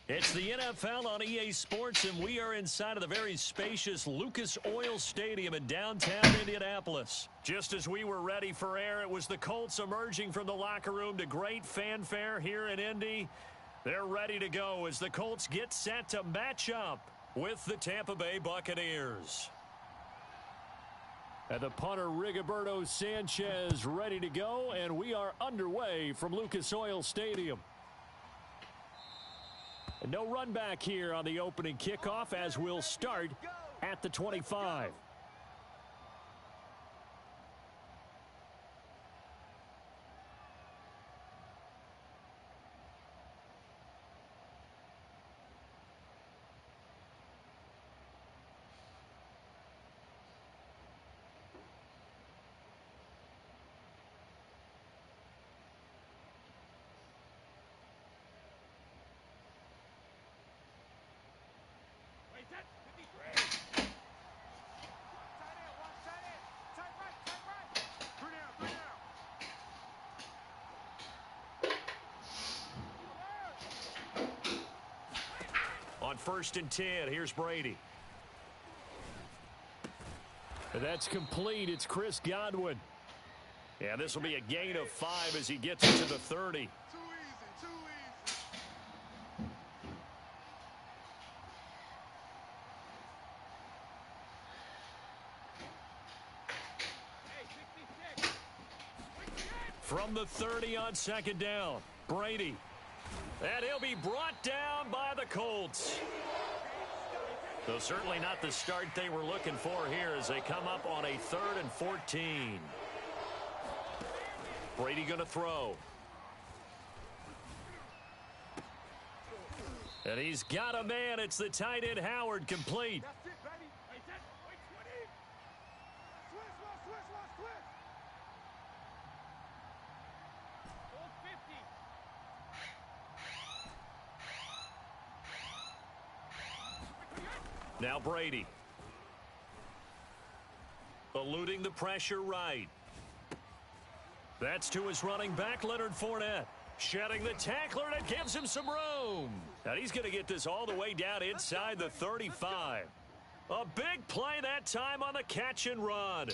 It's the NFL on EA Sports, and we are inside of the very spacious Lucas Oil Stadium in downtown Indianapolis. Just as we were ready for air, it was the Colts emerging from the locker room to great fanfare here in Indy. They're ready to go as the Colts get set to match up with the Tampa Bay Buccaneers. And the punter, Rigoberto Sanchez, ready to go, and we are underway from Lucas Oil Stadium. And no run back here on the opening kickoff as we'll start at the 25. On 1st and 10, here's Brady. And that's complete. It's Chris Godwin. Yeah, this will be a gain of 5 as he gets it to the 30. Too easy. From the 30 on 2nd down, Brady. And he'll be brought down by the Colts. So certainly not the start they were looking for here as they come up on a 3rd and 14. Brady going to throw. And he's got a man. It's the tight end Howard, complete. Now Brady. Eluding the pressure right. That's to his running back, Leonard Fournette. Shedding the tackler, and it gives him some room. And he's going to get this all the way down inside the 35. A big play that time on the catch and run.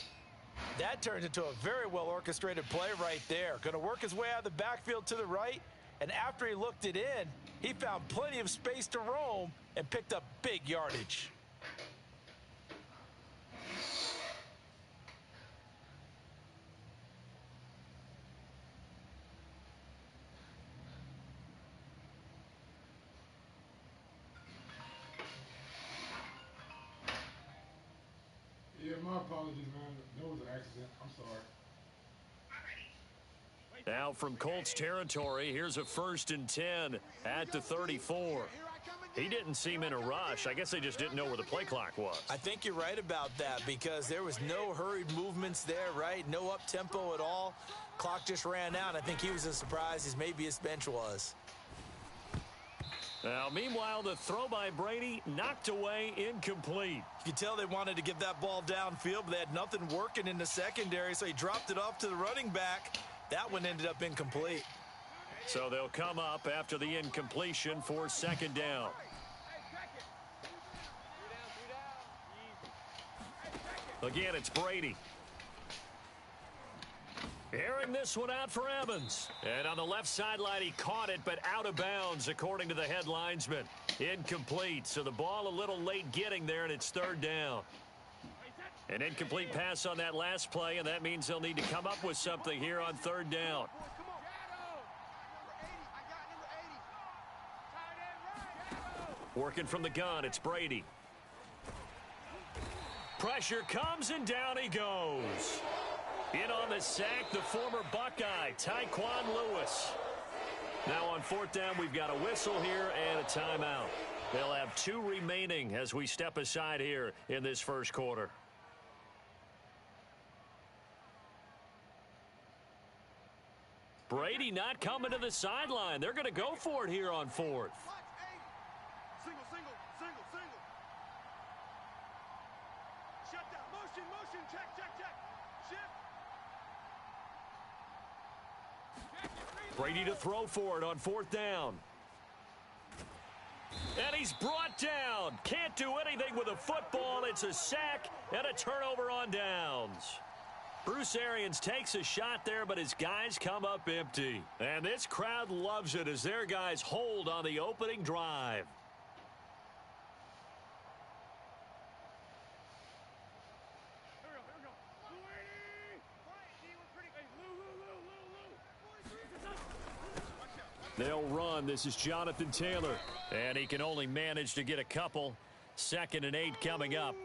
That turns into a very well-orchestrated play right there. Going to work his way out of the backfield to the right. And after he looked it in, he found plenty of space to roam and picked up big yardage. Yeah, my apologies, man. That was an accident. I'm sorry. Now from Colts territory, here's a 1st and 10 at the 34. He didn't seem in a rush. I guess they just didn't know where the play clock was. I think you're right about that because there was no hurried movements there, right? No up-tempo at all. Clock just ran out. I think he was as surprised as maybe his bench was. Now, meanwhile, the throw by Brady knocked away, incomplete. You could tell they wanted to get that ball downfield, but they had nothing working in the secondary, so he dropped it off to the running back. That one ended up incomplete. So they'll come up after the incompletion for 2nd down. Again, it's Brady. Airing this one out for Evans. And on the left sideline, he caught it, but out of bounds, according to the head linesman. Incomplete, so the ball a little late getting there, and it's 3rd down. An incomplete pass on that last play, and that means they'll need to come up with something here on 3rd down. Working from the gun, it's Brady. Pressure comes, and down he goes. In on the sack, the former Buckeye, Tyquan Lewis. Now on 4th down, we've got a whistle here and a timeout. They'll have 2 remaining as we step aside here in this 1st quarter. Brady not coming to the sideline. They're going to go for it here on 4th. Single. Shut down. Motion. Check. Shift. Brady to throw for it on 4th down. And he's brought down. Can't do anything with a football. It's a sack and a turnover on downs. Bruce Arians takes a shot there, but his guys come up empty. And this crowd loves it as their guys hold on the opening drive. They'll run. This is Jonathan Taylor. And he can only manage to get a couple. 2nd and 8 coming up.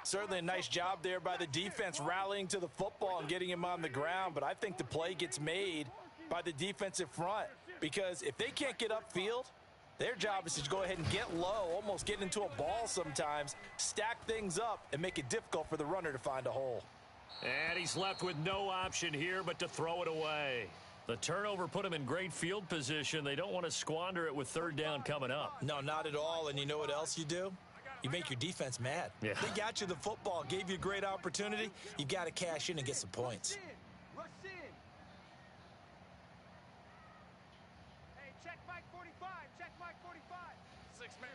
Certainly a nice job there by the defense rallying to the football and getting him on the ground. But I think the play gets made by the defensive front. Because if they can't get upfield, their job is to go ahead and get low, almost get into a ball sometimes, stack things up, and make it difficult for the runner to find a hole. And he's left with no option here but to throw it away. The turnover put him in great field position. They don't want to squander it with 3rd down coming up. No, not at all. And you know what else you do? You make your defense mad. Yeah. They got you the football, gave you a great opportunity. You got to cash in and get some points. Rush in. Hey, check Mike 45. Check Mike 45. 6-man.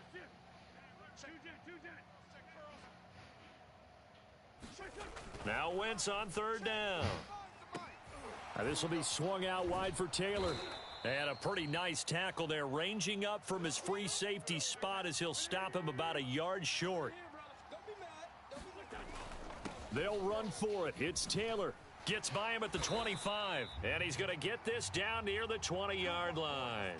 Now Wentz on 3rd down. Now this will be swung out wide for Taylor. And a pretty nice tackle there, ranging up from his free safety spot as he'll stop him about a yard short. They'll run for it. It's Taylor. Gets by him at the 25. And he's going to get this down near the 20-yard line.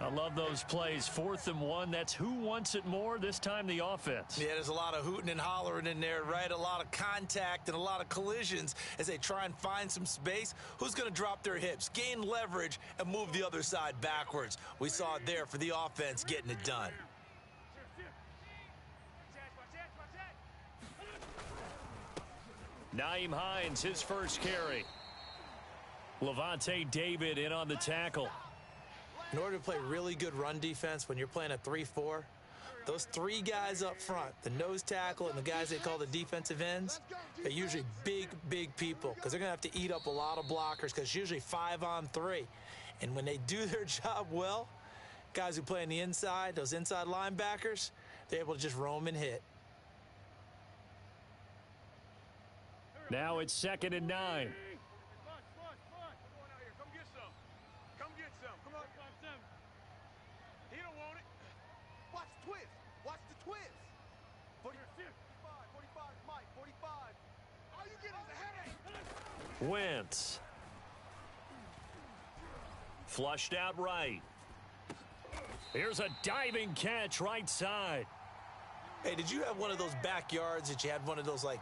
I love those plays. 4th and 1. That's who wants it more, this time the offense. Yeah, there's a lot of hooting and hollering in there, right? A lot of contact and a lot of collisions as they try and find some space. Who's going to drop their hips, gain leverage, and move the other side backwards? We saw it there for the offense getting it done. Nyheim Hines, his first carry. Levante David in on the tackle. In order to play really good run defense when you're playing a 3-4, those 3 guys up front, the nose tackle and the guys they call the defensive ends, they're usually big, big people because they're going to have to eat up a lot of blockers because it's usually 5-on-3. And when they do their job well, guys who play on the inside, those inside linebackers, they're able to just roam and hit. Now it's 2nd and 9. Wentz. Flushed out right. Here's a diving catch right side. Hey, did you have one of those backyards that you had one of those, like,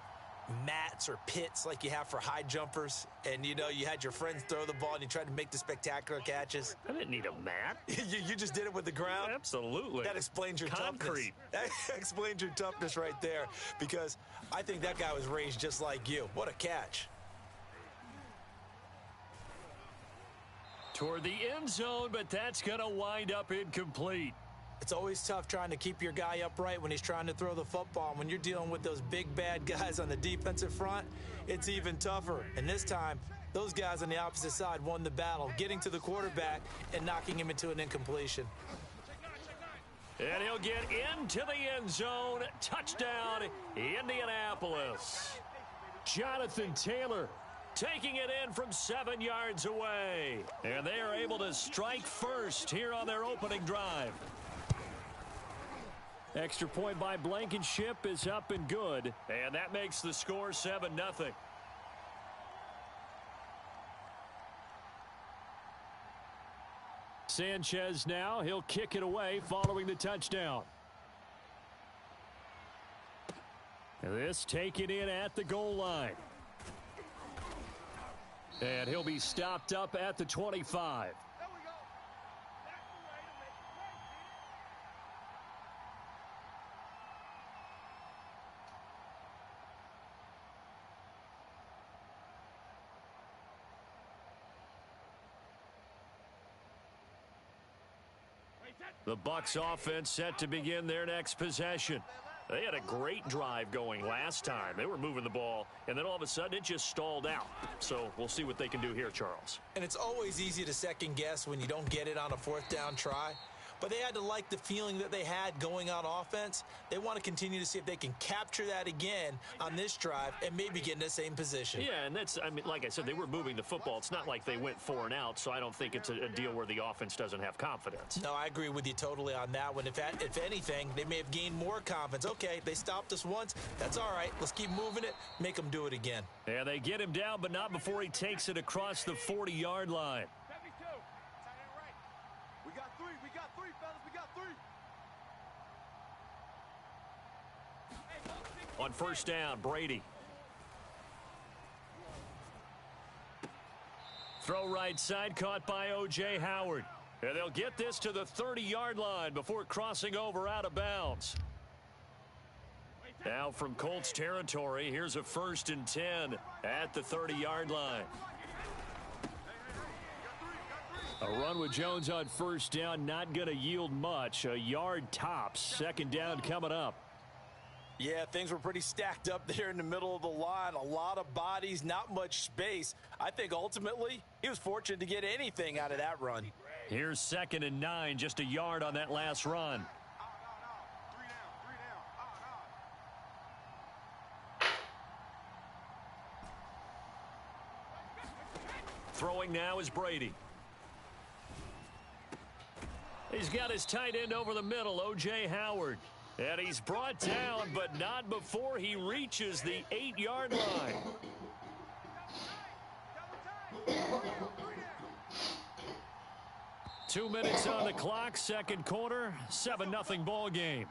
mats or pits like you have for high jumpers? And, you know, you had your friends throw the ball and you tried to make the spectacular catches? I didn't need a mat. you just did it with the ground? Absolutely. That explains your concrete. Toughness. That explains your toughness right there because I think that guy was raised just like you. What a catch. Toward the end zone, but that's going to wind up incomplete. It's always tough trying to keep your guy upright when he's trying to throw the football. When you're dealing with those big, bad guys on the defensive front, it's even tougher. And this time, those guys on the opposite side won the battle, getting to the quarterback and knocking him into an incompletion. And he'll get into the end zone. Touchdown, Indianapolis. Jonathan Taylor taking it in from 7 yards away. And they are able to strike first here on their opening drive. Extra point by Blankenship is up and good. And that makes the score 7-0. Sanchez now. He'll kick it away following the touchdown. And this taken in at the goal line. And he'll be stopped up at the 25. The Bucs offense set to begin their next possession. They had a great drive going last time. They were moving the ball, and then all of a sudden it just stalled out. So we'll see what they can do here, Charles. And it's always easy to second guess when you don't get it on a 4th down try. but they had to like the feeling that they had going on offense. They want to continue to see if they can capture that again on this drive and maybe get in the same position. Yeah, and that's, I mean, like I said, they were moving the football. It's not like they went 4 and out, so I don't think it's a deal where the offense doesn't have confidence. No, I agree with you totally on that one. If anything, they may have gained more confidence. Okay, they stopped us once. That's all right. Let's keep moving it, make them do it again. Yeah, they get him down, but not before he takes it across the 40-yard line. We got three, fellas. We got three. On first down, Brady. Throw right side, caught by O.J. Howard. And they'll get this to the 30-yard line before crossing over out of bounds. Now from Colts territory, here's a 1st and 10 at the 30-yard line. A run with Jones on first down, not going to yield much. A yard tops. Second down coming up. Yeah, things were pretty stacked up there in the middle of the line. A lot of bodies, not much space. I think ultimately he was fortunate to get anything out of that run. Here's 2nd and 9, just a yard on that last run. Throwing now is Brady. He's got his tight end over the middle, O.J. Howard. And he's brought down, but not before he reaches the 8-yard line. Two minutes on the clock, second quarter, 7-0 ball game.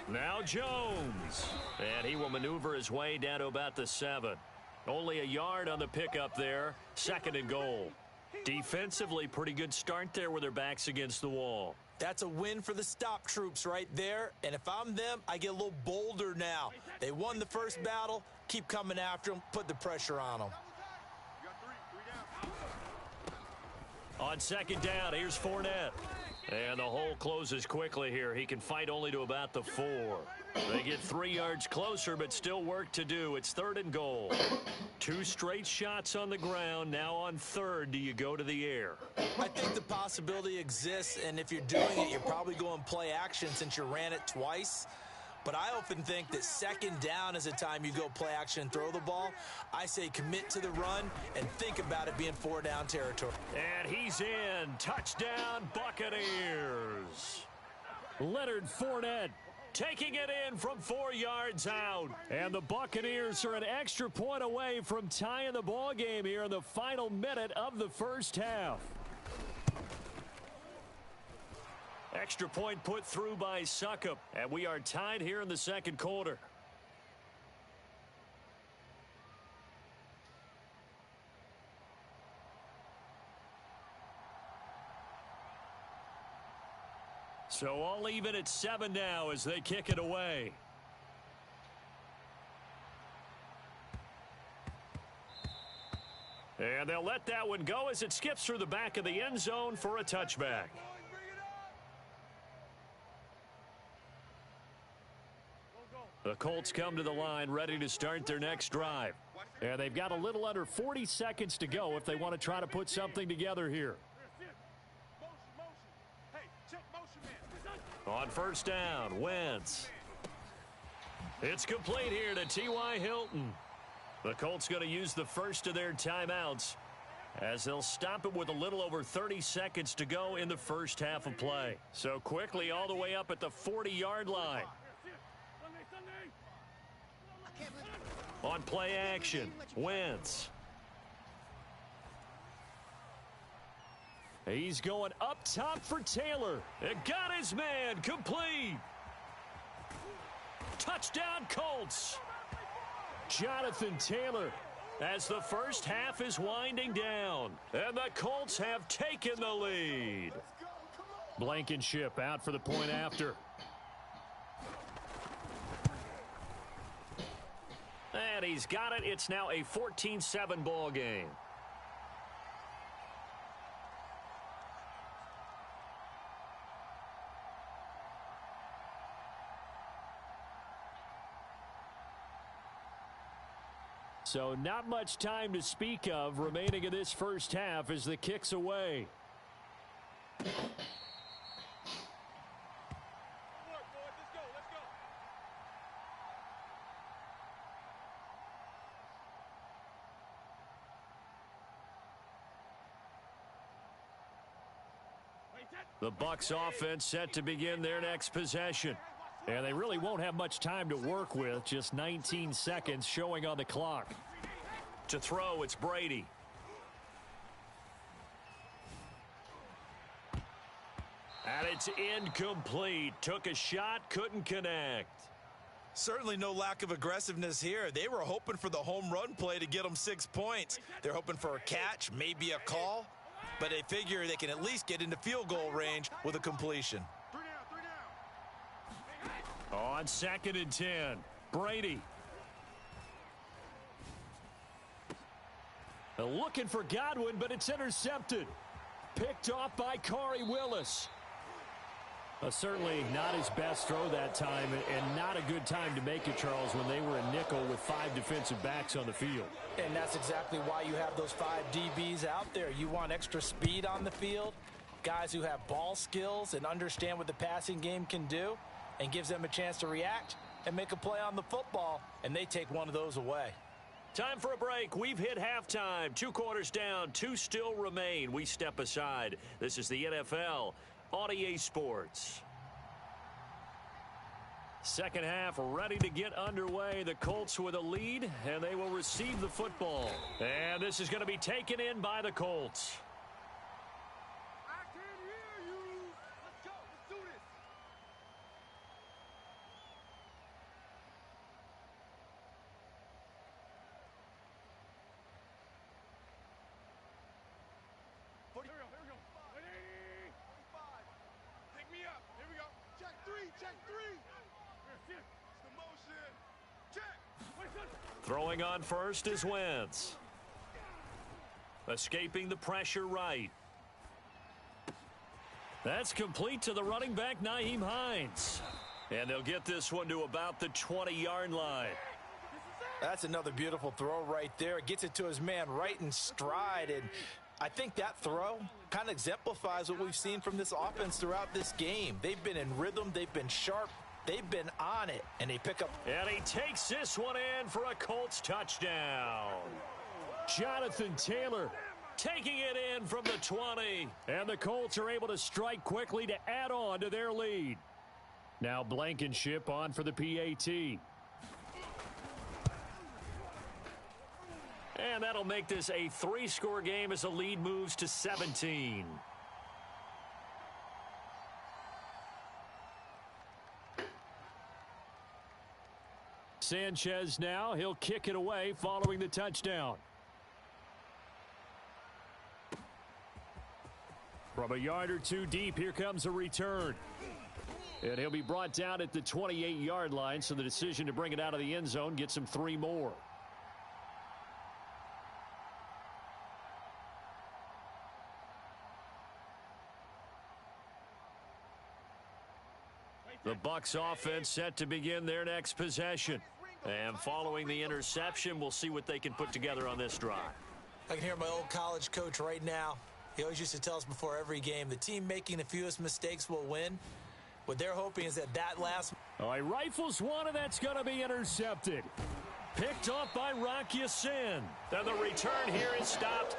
Now Jones. And he will maneuver his way down to about the 7. Only a yard on the pickup there. 2nd and goal. Defensively, pretty good start there with their backs against the wall. That's a win for the stop troops right there. And if I'm them, I get a little bolder now. They won the first battle. Keep coming after them. Put the pressure on them. On second down, here's Fournette. And the hole closes quickly here. He can fight only to about the 4. They get 3 yards closer, but still work to do. It's 3rd and goal. 2 straight shots on the ground. Now on 3rd, do you go to the air? I think the possibility exists, and if you're doing it, you're probably going play action since you ran it twice. But I often think that 2nd down is a time you go play action and throw the ball. I say commit to the run and think about it being 4-down territory. And he's in. Touchdown, Buccaneers. Leonard Fournette taking it in from 4 yards out. And the Buccaneers are an extra point away from tying the ball game here in the final minute of the first half. Extra point put through by Succop, and we are tied here in the second quarter. So all even at 7 now as they kick it away. And they'll let that one go as it skips through the back of the end zone for a touchback. The Colts come to the line ready to start their next drive. And they've got a little under 40 seconds to go if they want to try to put something together here. On first down, Wentz. It's complete here to T.Y. Hilton. The Colts going to use the first of their timeouts as they'll stop it with a little over 30 seconds to go in the first half of play. So quickly all the way up at the 40-yard line. On play action, Wentz. He's going up top for Taylor. It got his man complete. Touchdown Colts. Jonathan Taylor as the first half is winding down. And the Colts have taken the lead. Blankenship out for the point after. And he's got it. It's now a 14-7 ball game. So not much time to speak of remaining in this first half as the kick's away. The Bucs offense set to begin their next possession. And they really won't have much time to work with. Just 19 seconds showing on the clock. To throw, it's Brady. And it's incomplete. Took a shot, couldn't connect. Certainly no lack of aggressiveness here. They were hoping for the home run play to get them 6 points. They're hoping for a catch, maybe a call. But they figure they can at least get into field goal range with a completion. On 2nd and 10, Brady. Looking for Godwin, but it's intercepted. Picked off by Corey Willis. Certainly not his best throw that time, and not a good time to make it, Charles, when they were a nickel with 5 defensive backs on the field. And that's exactly why you have those 5 DBs out there. You want extra speed on the field, guys who have ball skills and understand what the passing game can do, and gives them a chance to react and make a play on the football, and they take one of those away. Time for a break. We've hit halftime. 2 quarters down, 2 still remain. We step aside. This is the NFL on EA Sports. Second half ready to get underway. The Colts with a lead, and they will receive the football. And this is going to be taken in by the Colts. I can hear you. Let's go. Let's do this. Here we go. 180. 45. Pick me up. Here we go. Check 3. Check 3. It's the motion. Check. Throwing on first is Wentz. Escaping the pressure right. That's complete to the running back, Nyheim Hines. And they'll get this one to about the 20-yard line. That's another beautiful throw right there. Gets it to his man right in stride. And I think that throw kind of exemplifies what we've seen from this offense throughout this game. They've been in rhythm. They've been sharp. They've been on it. And they pick up. And he takes this one in for a Colts touchdown. Jonathan Taylor taking it in from the 20. And the Colts are able to strike quickly to add on to their lead. Now Blankenship on for the PAT. And that'll make this a 3-score game as the lead moves to 17. Sanchez now. He'll kick it away following the touchdown. From a yard or 2 deep, here comes a return. And he'll be brought down at the 28-yard line, so the decision to bring it out of the end zone gets him 3 more. The Bucs offense set to begin their next possession. And following the interception, we'll see what they can put together on this drive. I can hear my old college coach right now. He always used to tell us before every game, the team making the fewest mistakes will win. What they're hoping is that last... All right, rifles one, and that's going to be intercepted. Picked off by Rock Ya-Sin. Then the return here is stopped.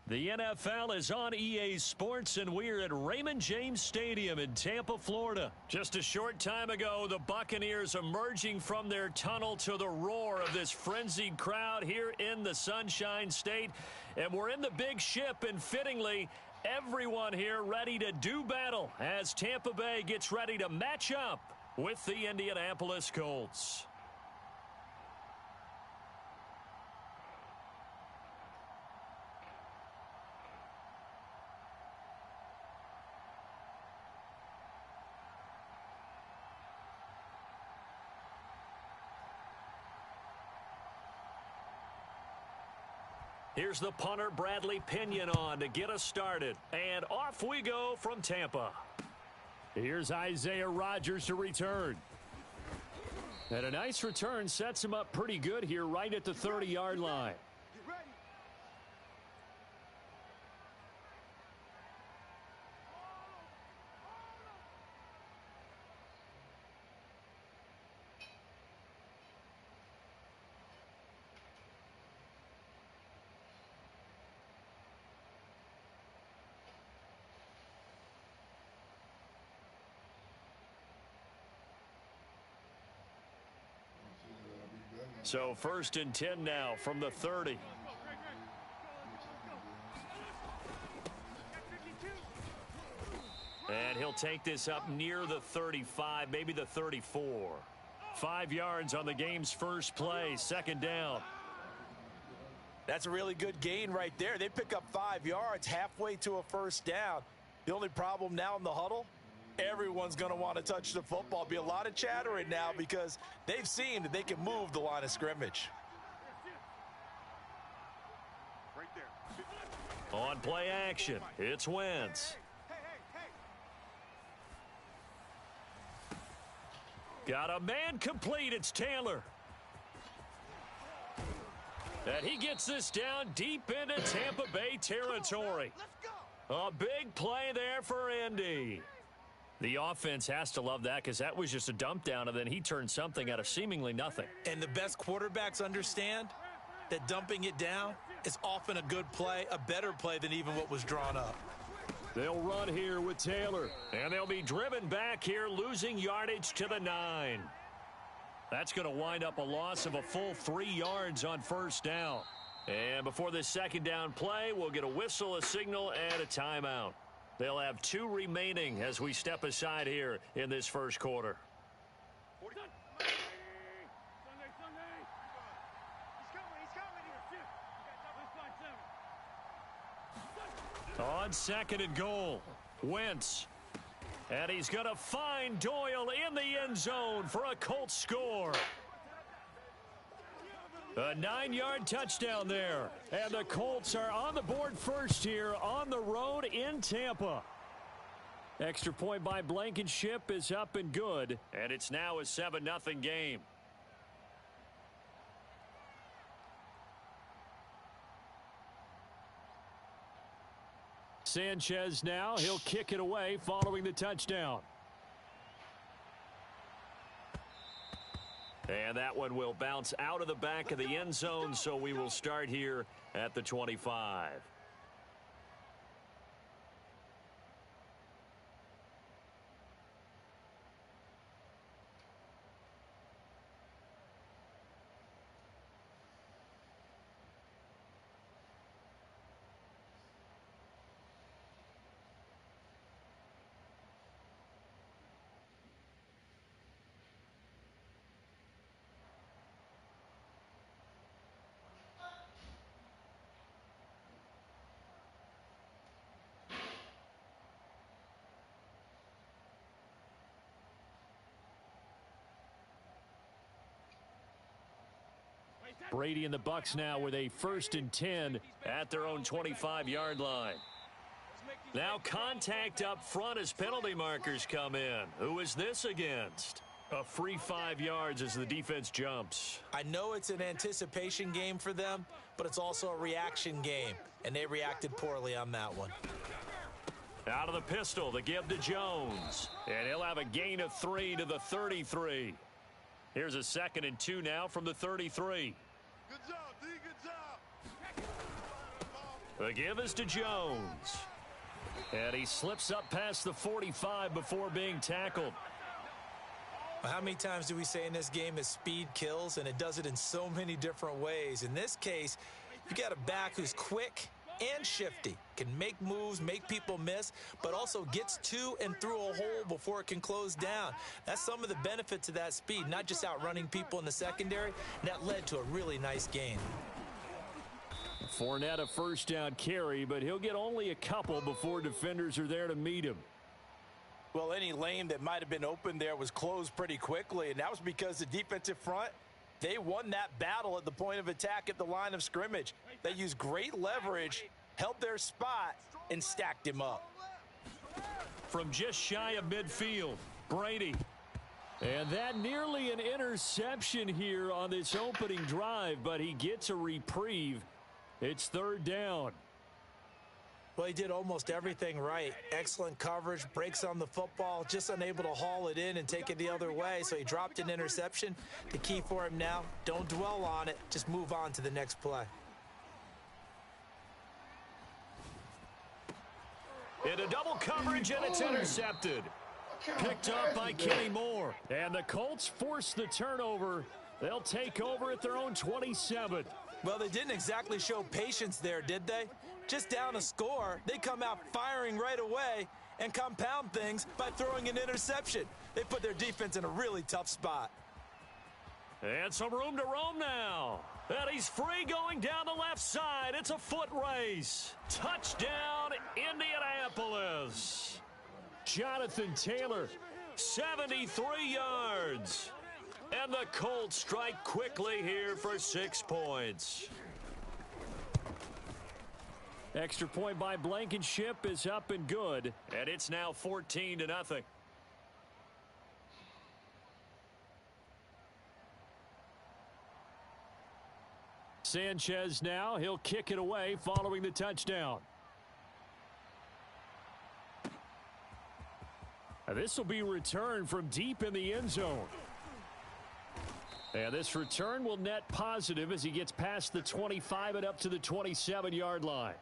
The NFL is on EA Sports, and we're at Raymond James Stadium in Tampa, Florida. Just a short time ago, the Buccaneers emerging from their tunnel to the roar of this frenzied crowd here in the Sunshine State. And we're in the big ship, and fittingly, everyone here ready to do battle as Tampa Bay gets ready to match up with the Indianapolis Colts. Here's the punter, Bradley Pinion, on to get us started. And off we go from Tampa. Here's Isaiah Rodgers to return. And a nice return sets him up pretty good here right at the 30-yard line. So 1st and 10 now from the 30. And he'll take this up near the 35, maybe the 34. 5 yards on the game's first play, 2nd down. That's a really good gain right there. They pick up 5 yards halfway to a 1st down. The only problem now in the huddle, everyone's going to want to touch the football. Be a lot of chattering now because they've seen that they can move the line of scrimmage. Right there. On play action, it's Wentz. Got a man complete. It's Taylor. And he gets this down deep into Tampa Bay territory. A big play there for Indy. The offense has to love that because that was just a dump down, and then he turned something out of seemingly nothing. And the best quarterbacks understand that dumping it down is often a good play, a better play than even what was drawn up. They'll run here with Taylor, and they'll be driven back here, losing yardage to the 9. That's going to wind up a loss of a full 3 yards on 1st down. And before this 2nd down play, we'll get a whistle, a signal, and a timeout. They'll have 2 remaining as we step aside here in this 1st quarter. On 2nd and goal, Wentz. And he's going to find Doyle in the end zone for a Colts score. A 9-yard touchdown there. And the Colts are on the board first here on the road in Tampa. Extra point by Blankenship is up and good. And it's now a 7-0 game. Sanchez now. He'll kick it away following the touchdown. And that one will bounce out of the back of the end zone, so we will start here at the 25. Brady and the Bucs now with a 1st and 10 at their own 25-yard line. Now contact up front as penalty markers come in. Who is this against? A free 5 yards as the defense jumps. I know it's an anticipation game for them, but it's also a reaction game, and they reacted poorly on that one. Out of the pistol, the give to Jones. And he'll have a gain of 3 to the 33. Here's a 2nd and 2 now from the 33. Good job, D. Good job. The give is to Jones. And he slips up past the 45 before being tackled. Well, how many times do we say in this game that speed kills, and it does it in so many different ways? In this case, you got a back who's quick and shifty, can make moves, make people miss, but also gets to and through a hole before it can close down. That's some of the benefits of that speed, not just outrunning people in the secondary. And that led to a really nice gain. Fournette a first down carry, but he'll get only a couple before defenders are there to meet him. Well, any lane that might have been open there was closed pretty quickly, and that was because the defensive front, they won that battle at the point of attack at the line of scrimmage. They used great leverage, held their spot, and stacked him up. From just shy of midfield, Brady. And that nearly an interception here on this opening drive, but he gets a reprieve. It's third down. Well, he did almost everything right. Excellent coverage, breaks on the football, just unable to haul it in and take it the other way, so he dropped an interception. The key for him now, don't dwell on it, just move on to the next play. Into double coverage, and it's intercepted. Picked up by Kenny Moore. And the Colts force the turnover. They'll take over at their own 27. Well, they didn't exactly show patience there, did they? Just down a score, they come out firing right away and compound things by throwing an interception. They put their defense in a really tough spot. And some room to roam now. And he's free going down the left side. It's a foot race. Touchdown, Indianapolis. Jonathan Taylor, 73 yards. And the Colts strike quickly here for 6 points. Extra point by Blankenship is up and good. And it's now 14-0. Sanchez now. He'll kick it away following the touchdown. This will be returned from deep in the end zone. And this return will net positive as he gets past the 25 and up to the 27-yard line.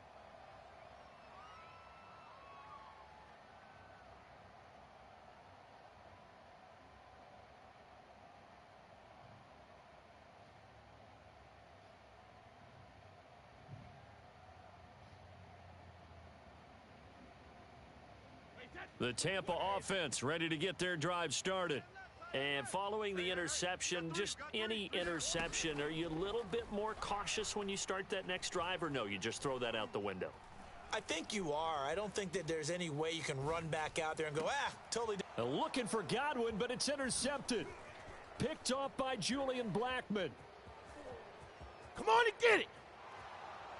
The Tampa offense ready to get their drive started. And following the interception, just any interception, are you a little bit more cautious when you start that next drive, or no, you just throw that out the window? I think you are. I don't think that there's any way you can run back out there and go, totally. Looking for Godwin, but it's intercepted. Picked off by Julian Blackmon. Come on and get it.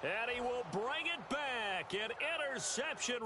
And he will bring it back. An interception.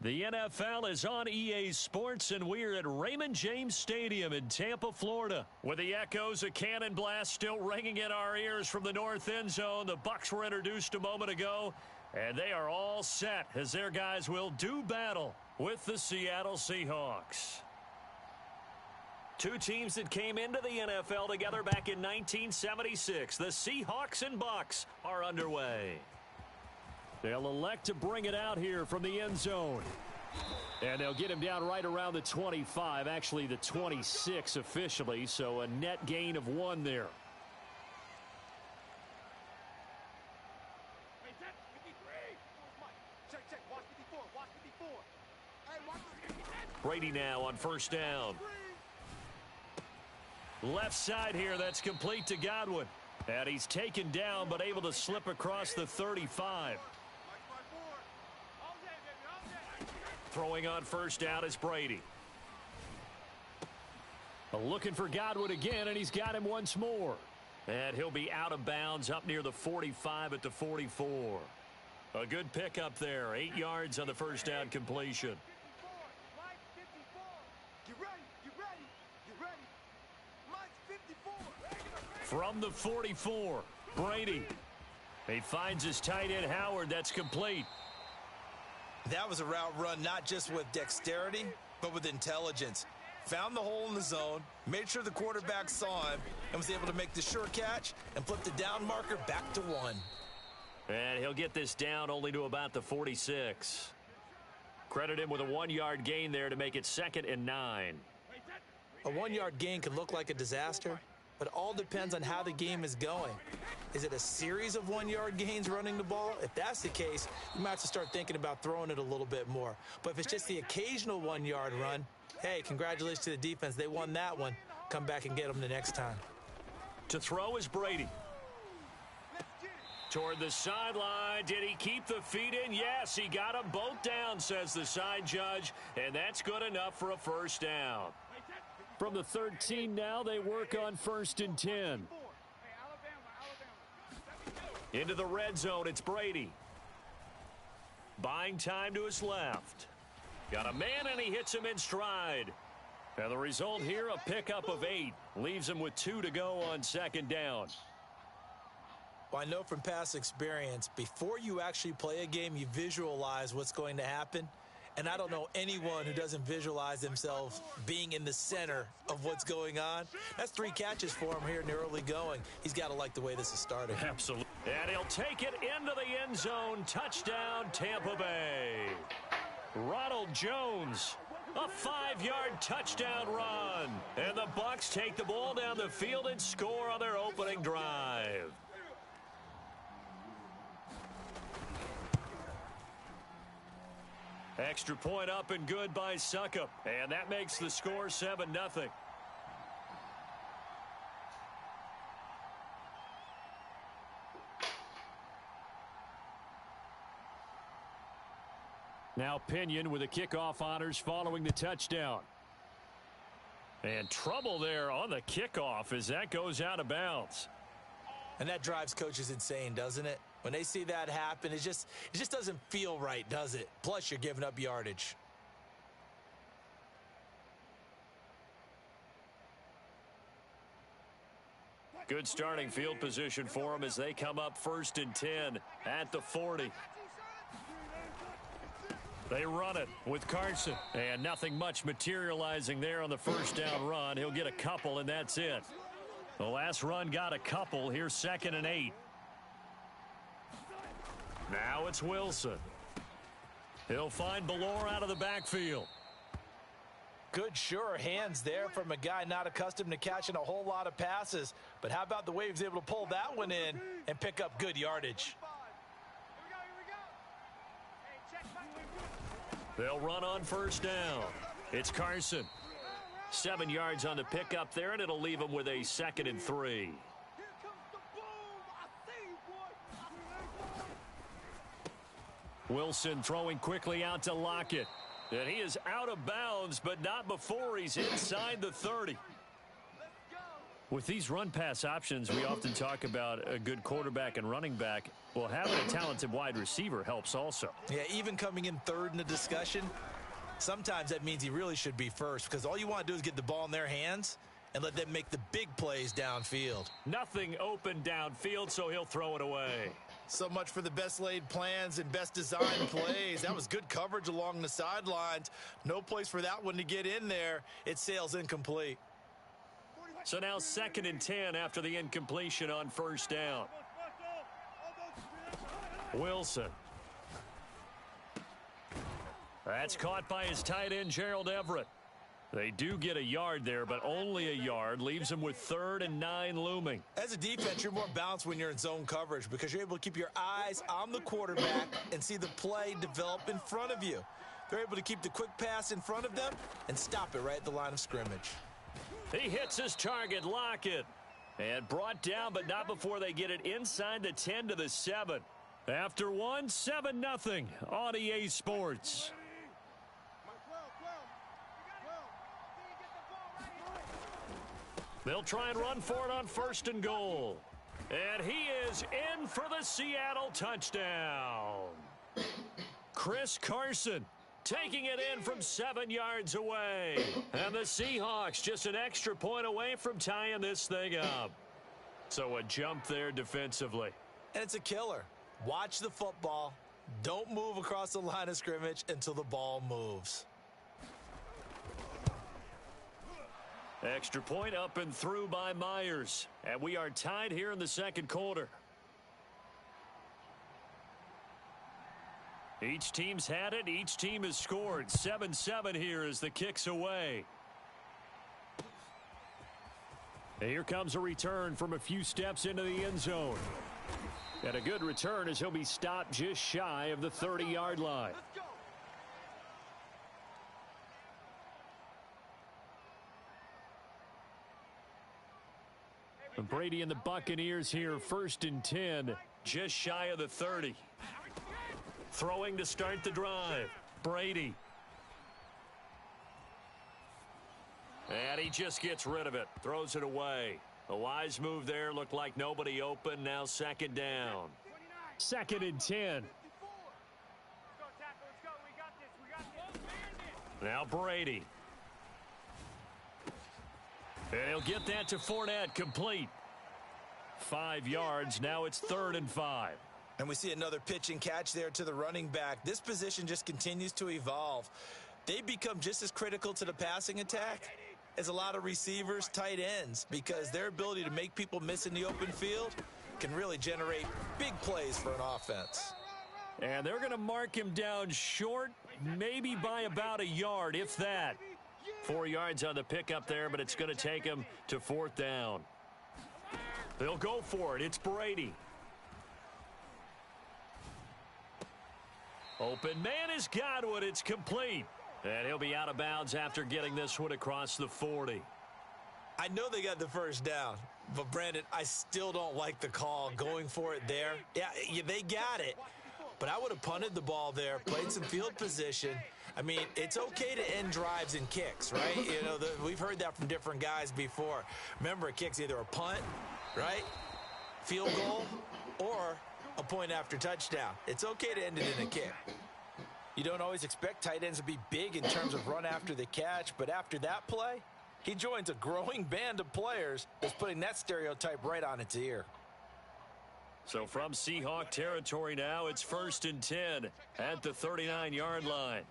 The NFL is on EA Sports, and we're at Raymond James Stadium in Tampa, Florida. With the echoes of cannon blast still ringing in our ears from the north end zone, the Bucs were introduced a moment ago, and they are all set as their guys will do battle with the Seattle Seahawks. Two teams that came into the NFL together back in 1976. The Seahawks and Bucs are underway. They'll elect to bring it out here from the end zone. And they'll get him down right around the 25, actually the 26 officially, so a net gain of 1 there. Brady now on first down. Left side here, that's complete to Godwin. And he's taken down but able to slip across the 35. Throwing on first down is Brady. Looking for Godwin again, and he's got him once more. And he'll be out of bounds up near the 45 at the 44. A good pickup there. 8 yards on the first down completion. From the 44, Brady. He finds his tight end Howard. That's complete. That was a route run not just with dexterity, but with intelligence. Found the hole in the zone, made sure the quarterback saw him, and was able to make the sure catch and flip the down marker back to 1. And he'll get this down only to about the 46. Credit him with a 1-yard gain there to make it 2nd and 9. A 1-yard gain can look like a disaster, but it all depends on how the game is going. Is it a series of 1-yard gains running the ball? If that's the case, you might have to start thinking about throwing it a little bit more. But if it's just the occasional 1-yard run, hey, congratulations to the defense. They won that one. Come back and get them the next time. To throw is Brady. Toward the sideline. Did he keep the feet in? Yes, he got them both down, says the side judge. And that's good enough for a first down. From the 13 now, they work on 1st and 10. Into the red zone, it's Brady. Buying time to his left. Got a man, and he hits him in stride. And the result here, a pickup of 8. Leaves him with 2 to go on 2nd down. Well, I know from past experience, before you actually play a game, you visualize what's going to happen. And I don't know anyone who doesn't visualize themselves being in the center of what's going on. That's 3 catches for him here in the early going. He's got to like the way this is starting. Absolutely. And he'll take it into the end zone. Touchdown, Tampa Bay. Ronald Jones, a 5-yard touchdown run. And the Bucs take the ball down the field and score on their opening drive. Extra point up and good by Succop. And that makes the score 7-0. Now Pinion with the kickoff honors following the touchdown. And trouble there on the kickoff as that goes out of bounds. And that drives coaches insane, doesn't it? When they see that happen, it just doesn't feel right, does it? Plus, you're giving up yardage. Good starting field position for them as they come up 1st and 10 at the 40. They run it with Carson. And nothing much materializing there on the first down run. He'll get a couple, and that's it. The last run got a couple. Here's 2nd and 8. Now it's Wilson. He'll find Ballore out of the backfield. Good, sure hands there from a guy not accustomed to catching a whole lot of passes. But how about the way he was able to pull that one in and pick up good yardage? They'll run on first down. It's Carson. 7 yards on the pickup there, and it'll leave him with a 2nd and 3. Wilson throwing quickly out to Lockett. And he is out of bounds, but not before he's inside the 30. With these run-pass options, we often talk about a good quarterback and running back. Well, having a talented wide receiver helps also. Yeah, even coming in third in the discussion, sometimes that means he really should be first because all you want to do is get the ball in their hands and let them make the big plays downfield. Nothing open downfield, so he'll throw it away. So much for the best laid plans and best designed plays. That was good coverage along the sidelines. No place for that one to get in there. It sails incomplete. So now 2nd and 10 after the incompletion on first down. Wilson. That's caught by his tight end, Gerald Everett. They do get a yard there, but only a yard. Leaves them with 3rd and 9 looming. As a defense, you're more balanced when you're in zone coverage because you're able to keep your eyes on the quarterback and see the play develop in front of you. They're able to keep the quick pass in front of them and stop it right at the line of scrimmage. He hits his target, Lockett. And brought down, but not before they get it inside the 10 to the 7. After one, 7-0 on EA Sports. They'll try and run for it on 1st and goal. And he is in for the Seattle touchdown. Chris Carson taking it in from 7 yards away. And the Seahawks just an extra point away from tying this thing up. So a jump there defensively. And it's a killer. Watch the football. Don't move across the line of scrimmage until the ball moves. Extra point up and through by Myers. And we are tied here in the 2nd quarter. Each team's had it. Each team has scored. 7-7 here as the kick's away. And here comes a return from a few steps into the end zone. And a good return as he'll be stopped just shy of the 30-yard line. And Brady and the Buccaneers here, 1st and 10, just shy of the 30. Throwing to start the drive. Brady. And he just gets rid of it. Throws it away. A wise move there. Looked like nobody open. Now 2nd down. 2nd and 10. Now Brady. And he'll get that to Fournette, complete. 5 yards. Now it's 3rd and 5. And we see another pitch and catch there to the running back. This position just continues to evolve. They become just as critical to the passing attack as a lot of receivers, tight ends, because their ability to make people miss in the open field can really generate big plays for an offense. And they're going to mark him down short, maybe by about a yard, if that. 4 yards on the pickup there, but it's going to take him to 4th down. They'll go for it. It's Brady. Open man is Godwin. It's complete. And he'll be out of bounds after getting this one across the 40. I know they got the first down, but Brandon, I still don't like the call going for it there. Yeah, they got it, but I would have punted the ball there, played some field position. I mean, it's okay to end drives and kicks, right? You know, we've heard that from different guys before. Remember, a kick's either a punt, right, field goal, or a point after touchdown. It's okay to end it in a kick. You don't always expect tight ends to be big in terms of run after the catch, but after that play, he joins a growing band of players that's putting that stereotype right on its ear. So from Seahawk territory now, it's 1st and 10 at the 39-yard line.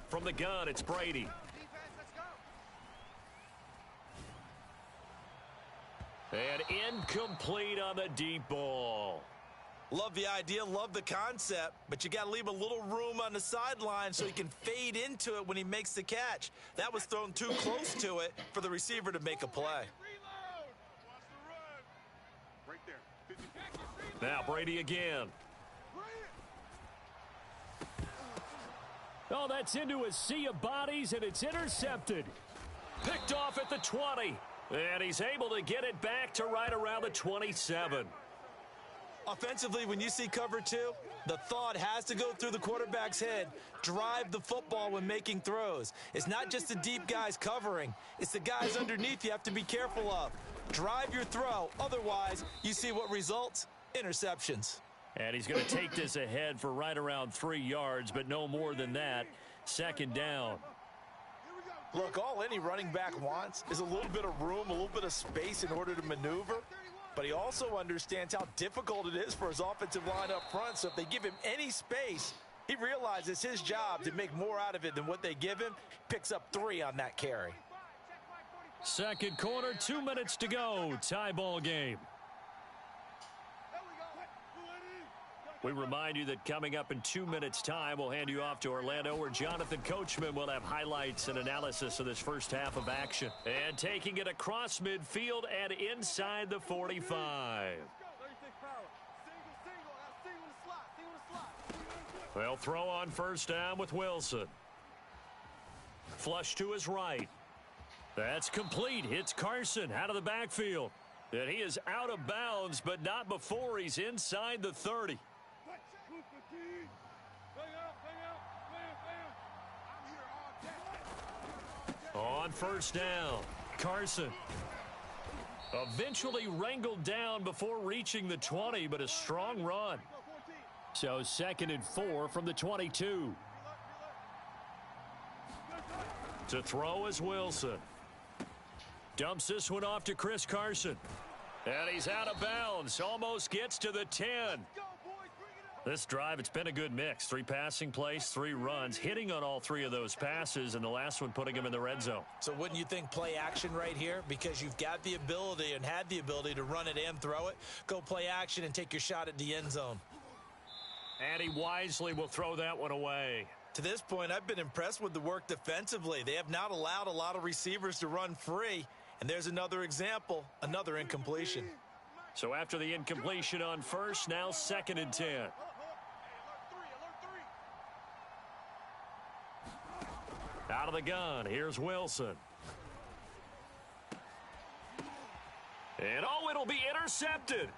From the gun, it's Brady. And incomplete on the deep ball. Love the idea, love the concept, but you got to leave a little room on the sideline so he can fade into it when he makes the catch. That was thrown too close to it for the receiver to make a play. Now Brady again. Oh, that's into a sea of bodies, and it's intercepted. Picked off at the 20. And he's able to get it back to right around the 27. Offensively, when you see cover 2, the thought has to go through the quarterback's head. Drive the football when making throws. It's not just the deep guys covering. It's the guys underneath you have to be careful of. Drive your throw. Otherwise, you see what results? Interceptions. And he's going to take this ahead for right around 3 yards, but no more than that. Second down. Look, all any running back wants is a little bit of room, a little bit of space in order to maneuver. But he also understands how difficult it is for his offensive line up front. So if they give him any space, he realizes his job to make more out of it than what they give him. Picks up 3 on that carry. Second quarter, 2 minutes to go. Tie ball game. We remind you that coming up in 2 minutes' time, we'll hand you off to Orlando, where Jonathan Coachman will have highlights and analysis of this first half of action. And taking it across midfield and inside the 45. They'll throw on first down with Wilson. Flush to his right. That's complete. Hits Carson out of the backfield. And he is out of bounds, but not before he's inside the 30. On first down, Carson eventually wrangled down before reaching the 20, but a strong run. So 2nd and 4 from the 22. To throw is Wilson. Dumps this one off to Chris Carson. And he's out of bounds. Almost gets to the 10. This drive, it's been a good mix. 3 passing plays, 3 runs, hitting on all 3 of those passes, and the last one putting him in the red zone. So wouldn't you think play action right here? Because you've got the ability and had the ability to run it and throw it. Go play action and take your shot at the end zone. And he wisely will throw that one away. To this point, I've been impressed with the work defensively. They have not allowed a lot of receivers to run free. And there's another example, another incompletion. So after the incompletion on first, now 2nd and 10. Out of the gun, here's Wilson. And oh, it'll be intercepted.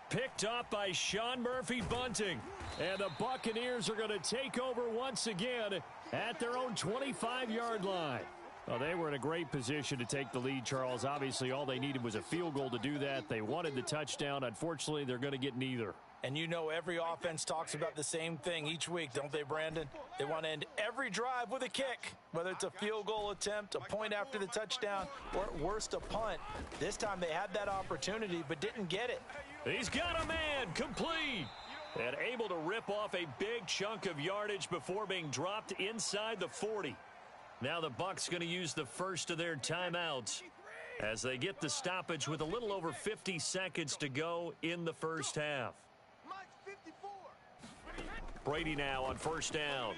Picked up by Sean Murphy-Bunting. And the Buccaneers are going to take over once again at their own 25-yard line. Well, they were in a great position to take the lead, Charles. Obviously, all they needed was a field goal to do that. They wanted the touchdown. Unfortunately, they're going to get neither. And you know every offense talks about the same thing each week, don't they, Brandon? They want to end every drive with a kick, whether it's a field goal attempt, a point after the touchdown, or at worst, a punt. This time they had that opportunity but didn't get it. He's got a man, complete. And able to rip off a big chunk of yardage before being dropped inside the 40. Now the Bucs going to use the first of their timeouts as they get the stoppage with a little over 50 seconds to go in the first half. Brady now on first down.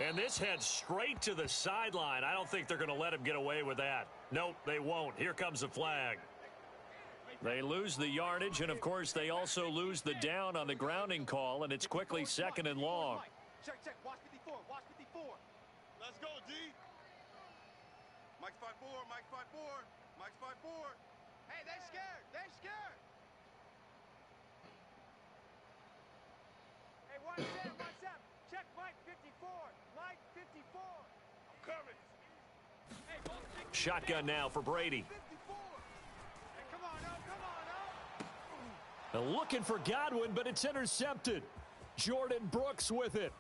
And this heads straight to the sideline. I don't think they're going to let him get away with that. Nope, they won't. Here comes the flag. They lose the yardage, and, of course, they also lose the down on the grounding call, and it's quickly 2nd and long. Check, check. Watch 54. Watch 54. Let's go, D. Mike's 5-4. Mike's 5-4. Mike's 5-4. Hey, they scared. They scared. Hey, watch that. Watch that. Check Mike 54. Mike 54. I'm coming. Hey, shotgun now for Brady. 54. Hey, come on up. Come on up. Looking for Godwin, but it's intercepted. Jordan Brooks with it.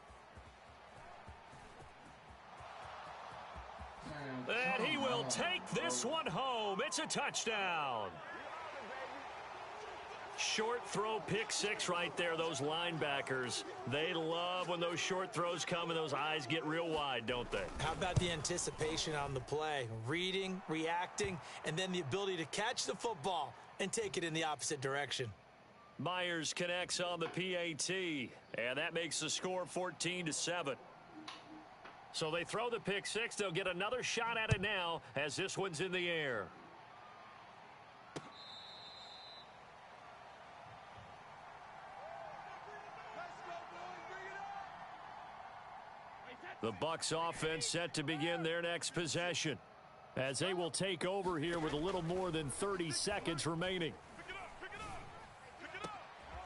And he will take this one home. It's a touchdown. Short throw, pick six right there. Those linebackers, they love when those short throws come and those eyes get real wide, don't they? How about the anticipation on the play? Reading, reacting, and then the ability to catch the football and take it in the opposite direction. Myers connects on the PAT, and that makes the score 14-7. So they throw the pick six. They'll get another shot at it now as this one's in the air. The Bucs offense set to begin their next possession as they will take over here with a little more than 30 seconds remaining.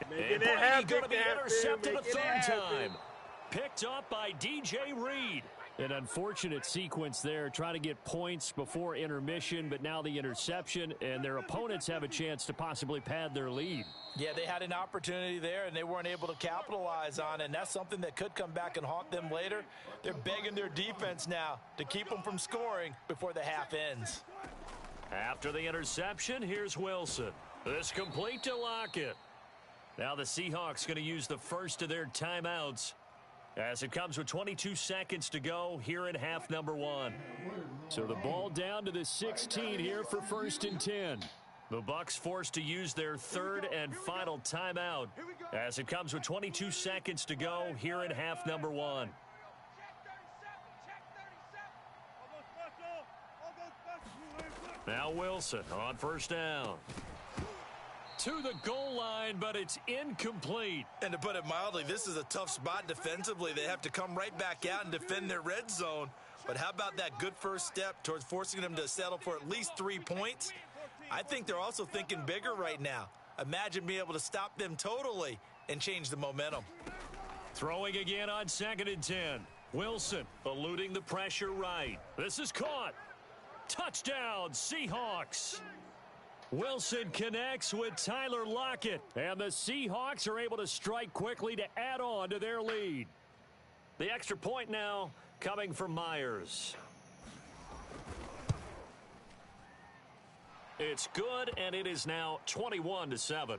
And Brady's going to be intercepted a third time. Picked up by DJ Reed. An unfortunate sequence there, trying to get points before intermission, but now the interception, and their opponents have a chance to possibly pad their lead. Yeah, they had an opportunity there, and they weren't able to capitalize on it, and that's something that could come back and haunt them later. They're begging their defense now to keep them from scoring before the half ends. After the interception, here's Wilson. This complete to Lockett. Now the Seahawks going to use the first of their timeouts as it comes with 22 seconds to go here in half number 1. So the ball down to the 16 here for 1st and 10. The Bucs forced to use their third and final timeout as it comes with 22 seconds to go here in half number 1. Now Wilson on first down. To the goal line, but it's incomplete. And to put it mildly, this is a tough spot defensively. They have to come right back out and defend their red zone. But how about that good first step towards forcing them to settle for at least 3 points? I think they're also thinking bigger right now. Imagine being able to stop them totally and change the momentum. Throwing again on 2nd and 10. Wilson eluding the pressure right. This is caught. Touchdown, Seahawks. Wilson connects with Tyler Lockett, and the Seahawks are able to strike quickly to add on to their lead. The extra point now coming from Myers. It's good, and it is now 21-7.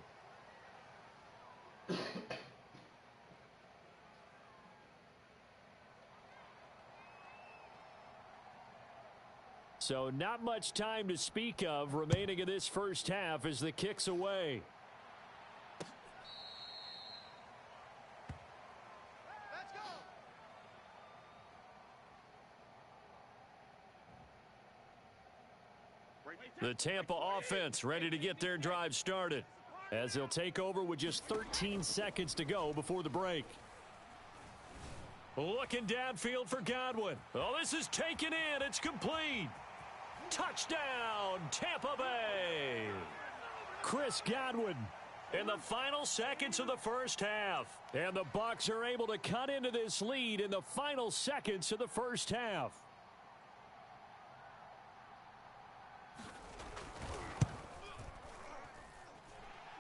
So not much time to speak of remaining in this first half as the kick's away. Let's go. The Tampa offense ready to get their drive started as they'll take over with just 13 seconds to go before the break. Looking downfield for Godwin. Oh, this is taken in. It's complete. Touchdown, Tampa Bay. Chris Godwin in the final seconds of the first half. And the Bucs are able to cut into this lead in the final seconds of the first half.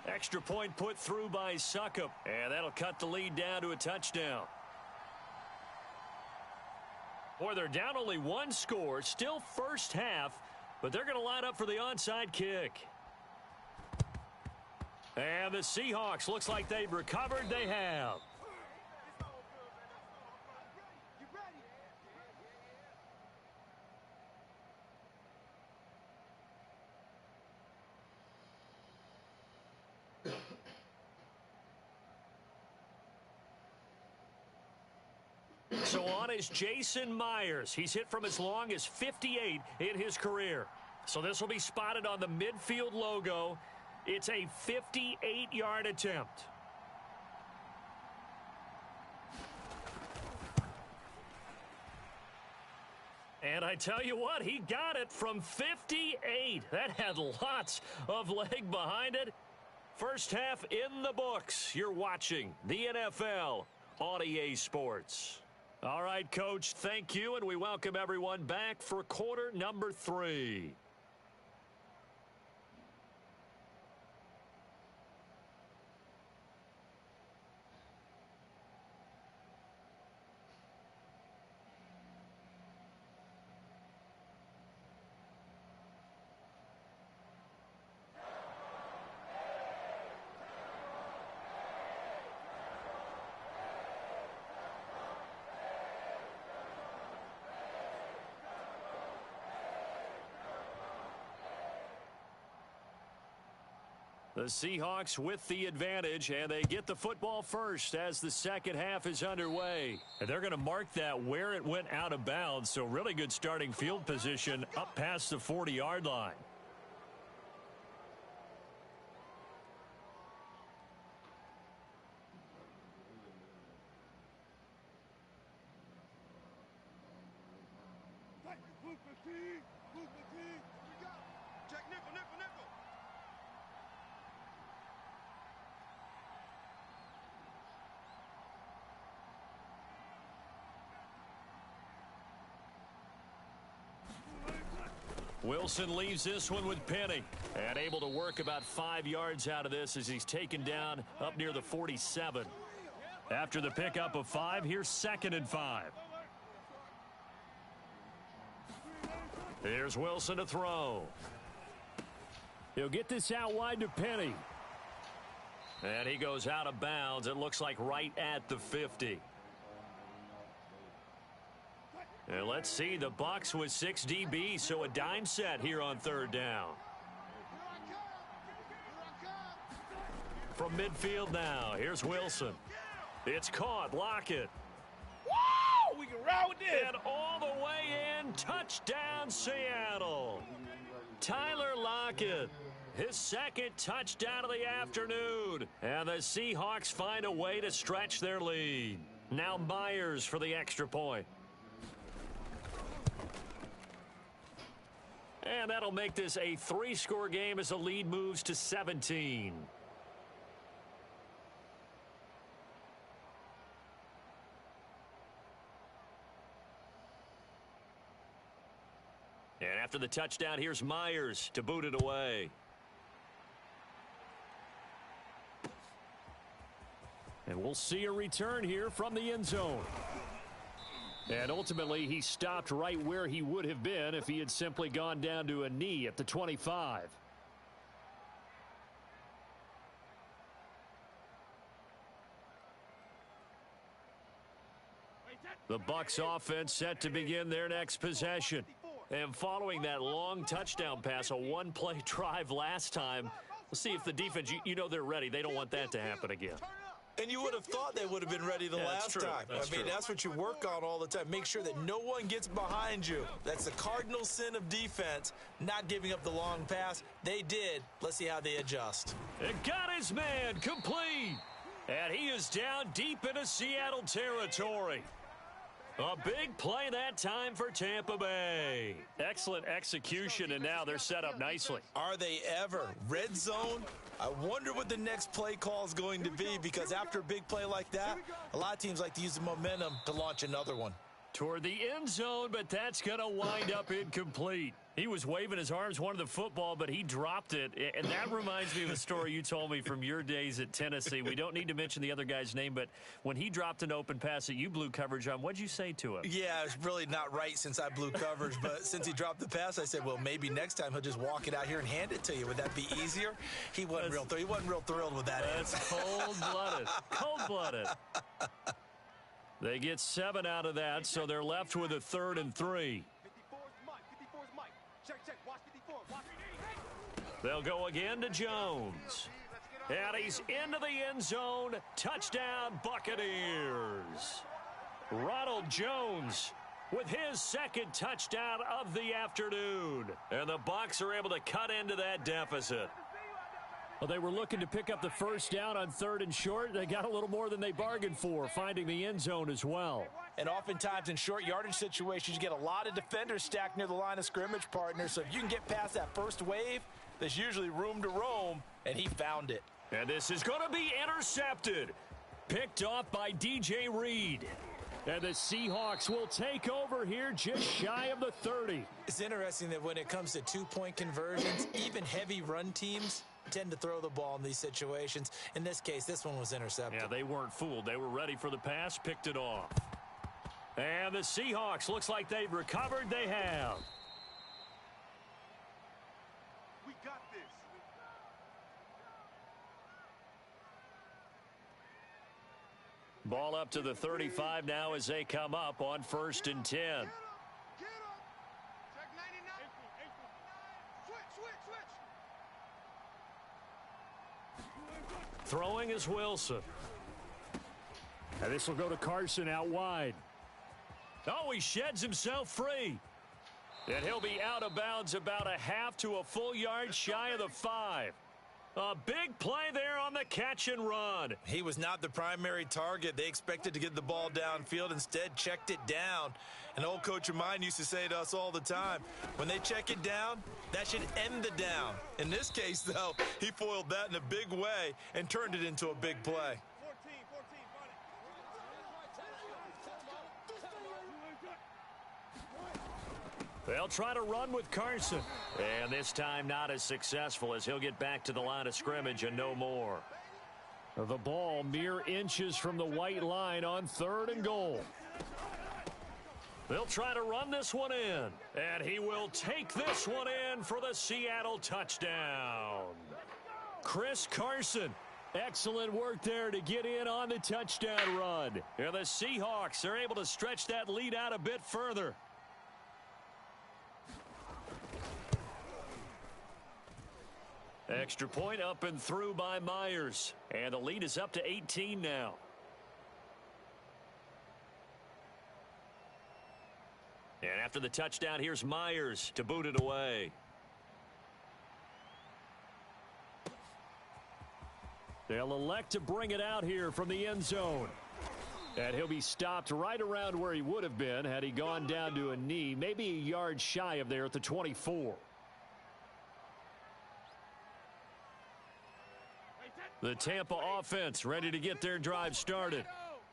Extra point put through by Succop. And that'll cut the lead down to a touchdown. Boy, they're down only one score, still first half, but they're going to line up for the onside kick. And the Seahawks, looks like they've recovered. They have. So on is Jason Myers. He's hit from as long as 58 in his career. So this will be spotted on the midfield logo. It's a 58-yard attempt. And I tell you what, he got it from 58. That had lots of leg behind it. First half in the books. You're watching the NFL on EA Sports. All right, Coach, thank you, and we welcome everyone back for quarter number 3. The Seahawks with the advantage, and they get the football first as the second half is underway. And they're going to mark that where it went out of bounds, so really good starting field position up past the 40-yard line. Check nickel, nickel, nickel. Wilson leaves this one with Penny. And able to work about 5 yards out of this as he's taken down up near the 47. After the pickup of 5, here's 2nd and 5. Here's Wilson to throw. He'll get this out wide to Penny. And he goes out of bounds. It looks like right at the 50. And let's see, the Bucs with 6 DBs, so a dime set here on 3rd down. From midfield now, here's Wilson. It's caught. Lockett. Woo! We can ride with this. And all the way in, touchdown Seattle. Tyler Lockett, his 2nd touchdown of the afternoon. And the Seahawks find a way to stretch their lead. Now Myers for the extra point. And that'll make this a 3-score game as the lead moves to 17. And after the touchdown, here's Myers to boot it away. And we'll see a return here from the end zone. And ultimately, he stopped right where he would have been if he had simply gone down to a knee at the 25. The Bucs offense set to begin their next possession. And following that long touchdown pass, a one-play drive last time, we'll see if the defense, you know they're ready. They don't want that to happen again. And you would have thought they would have been ready the last time. That's what you work on all the time. Make sure that no one gets behind you. That's the cardinal sin of defense, not giving up the long pass. They did. Let's see how they adjust. And got his man complete. And he is down deep into Seattle territory. A big play that time for Tampa Bay. Excellent execution, and now they're set up nicely. Are they ever? Red zone? I wonder what the next play call is going to be, because after a big play like that, a lot of teams like to use the momentum to launch another one. Toward the end zone, but that's going to wind up incomplete. He was waving his arms, wanted the football, but he dropped it. And that reminds me of a story you told me from your days at Tennessee. We don't need to mention the other guy's name, but when he dropped an open pass that you blew coverage on, what'd you say to him? Yeah, it's really not right since I blew coverage, but since he dropped the pass, I said, well, maybe next time he'll just walk it out here and hand it to you. Would that be easier? He wasn't real thrilled with that. That's cold-blooded. Cold-blooded. They get 7 out of that, so they're left with a 3rd and 3. They'll go again to Jones. And he's into the end zone. Touchdown, Buccaneers. Ronald Jones with his 2nd touchdown of the afternoon. And the Bucs are able to cut into that deficit. Well, they were looking to pick up the 1st down on 3rd and short. They got a little more than they bargained for, finding the end zone as well. And oftentimes in short yardage situations, you get a lot of defenders stacked near the line of scrimmage, partner. So if you can get past that first wave, there's usually room to roam, and he found it. And this is going to be intercepted. Picked off by DJ Reed. And the Seahawks will take over here just shy of the 30. It's interesting that when it comes to 2-point conversions, even heavy run teams tend to throw the ball in these situations. In this case, this one was intercepted. Yeah, they weren't fooled. They were ready for the pass, picked it off. And the Seahawks, looks like they've recovered. They have. We got this. Ball up to the 35 now as they come up on 1st and 10. Get up. Check 99. Switch. Throwing is Wilson. And this will go to Carson out wide. Oh, he sheds himself free. And he'll be out of bounds about a half to a full yard shy of the 5. A big play there on the catch and run. He was not the primary target. They expected to get the ball downfield. Instead, checked it down. An old coach of mine used to say to us all the time, when they check it down, that should end the down. In this case, though, he foiled that in a big way and turned it into a big play. 14, They'll try to run with Carson. And this time not as successful as he'll get back to the line of scrimmage and no more. The ball mere inches from the white line on 3rd and goal. They'll try to run this one in. And he will take this one in for the Seattle touchdown. Chris Carson. Excellent work there to get in on the touchdown run. And the Seahawks are able to stretch that lead out a bit further. Extra point up and through by Myers. And the lead is up to 18 now. And after the touchdown, here's Myers to boot it away. They'll elect to bring it out here from the end zone. And he'll be stopped right around where he would have been had he gone down to a knee, maybe a yard shy of there at the 24. The Tampa offense ready to get their drive started.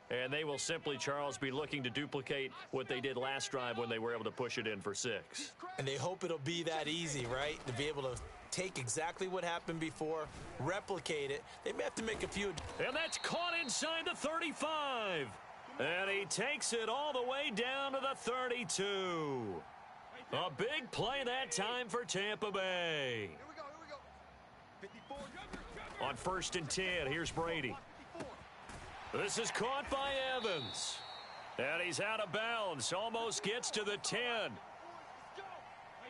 And they will simply, Charles, be looking to duplicate what they did last drive when they were able to push it in for 6. And they hope it'll be that easy, right? To be able to take exactly what happened before, replicate it. They may have to make a few. And that's caught inside the 35. And he takes it all the way down to the 32. A big play that time for Tampa Bay. On 1st and 10, here's Brady. This is caught by Evans. And he's out of bounds. Almost gets to the 10.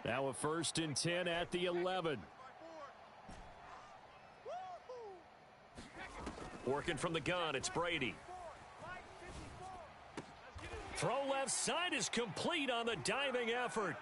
Now a 1st and 10 at the 11. Working from the gun, it's Brady. Throw left side is complete on the diving effort.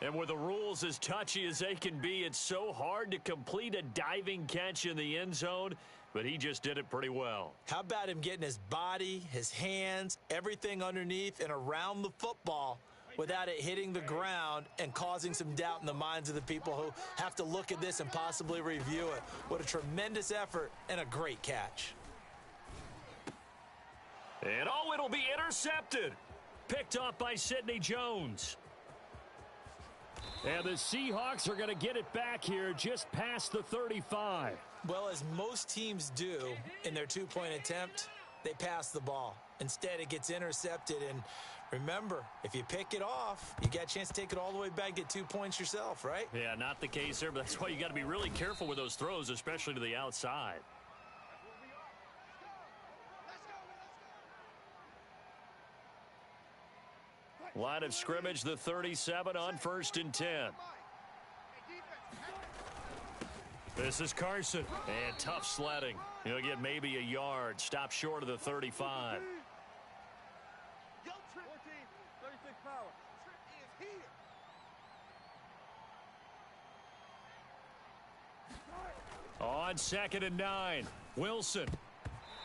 And with the rules as touchy as they can be, it's so hard to complete a diving catch in the end zone, but he just did it pretty well. How about him getting his body, his hands, everything underneath and around the football without it hitting the ground and causing some doubt in the minds of the people who have to look at this and possibly review it. What a tremendous effort and a great catch. And oh, it'll be intercepted. Picked off by Sidney Jones. And the Seahawks are going to get it back here just past the 35. Well, as most teams do in their two-point attempt, they pass the ball. Instead, it gets intercepted. And remember, if you pick it off, you got a chance to take it all the way back, get 2 points yourself, right? Yeah, not the case there, but that's why you got to be really careful with those throws, especially to the outside. Line of scrimmage, the 37 on 1st and 10. This is Carson. And tough sledding. He'll get maybe a yard. Stop short of the 35. On 2nd and 9. Wilson.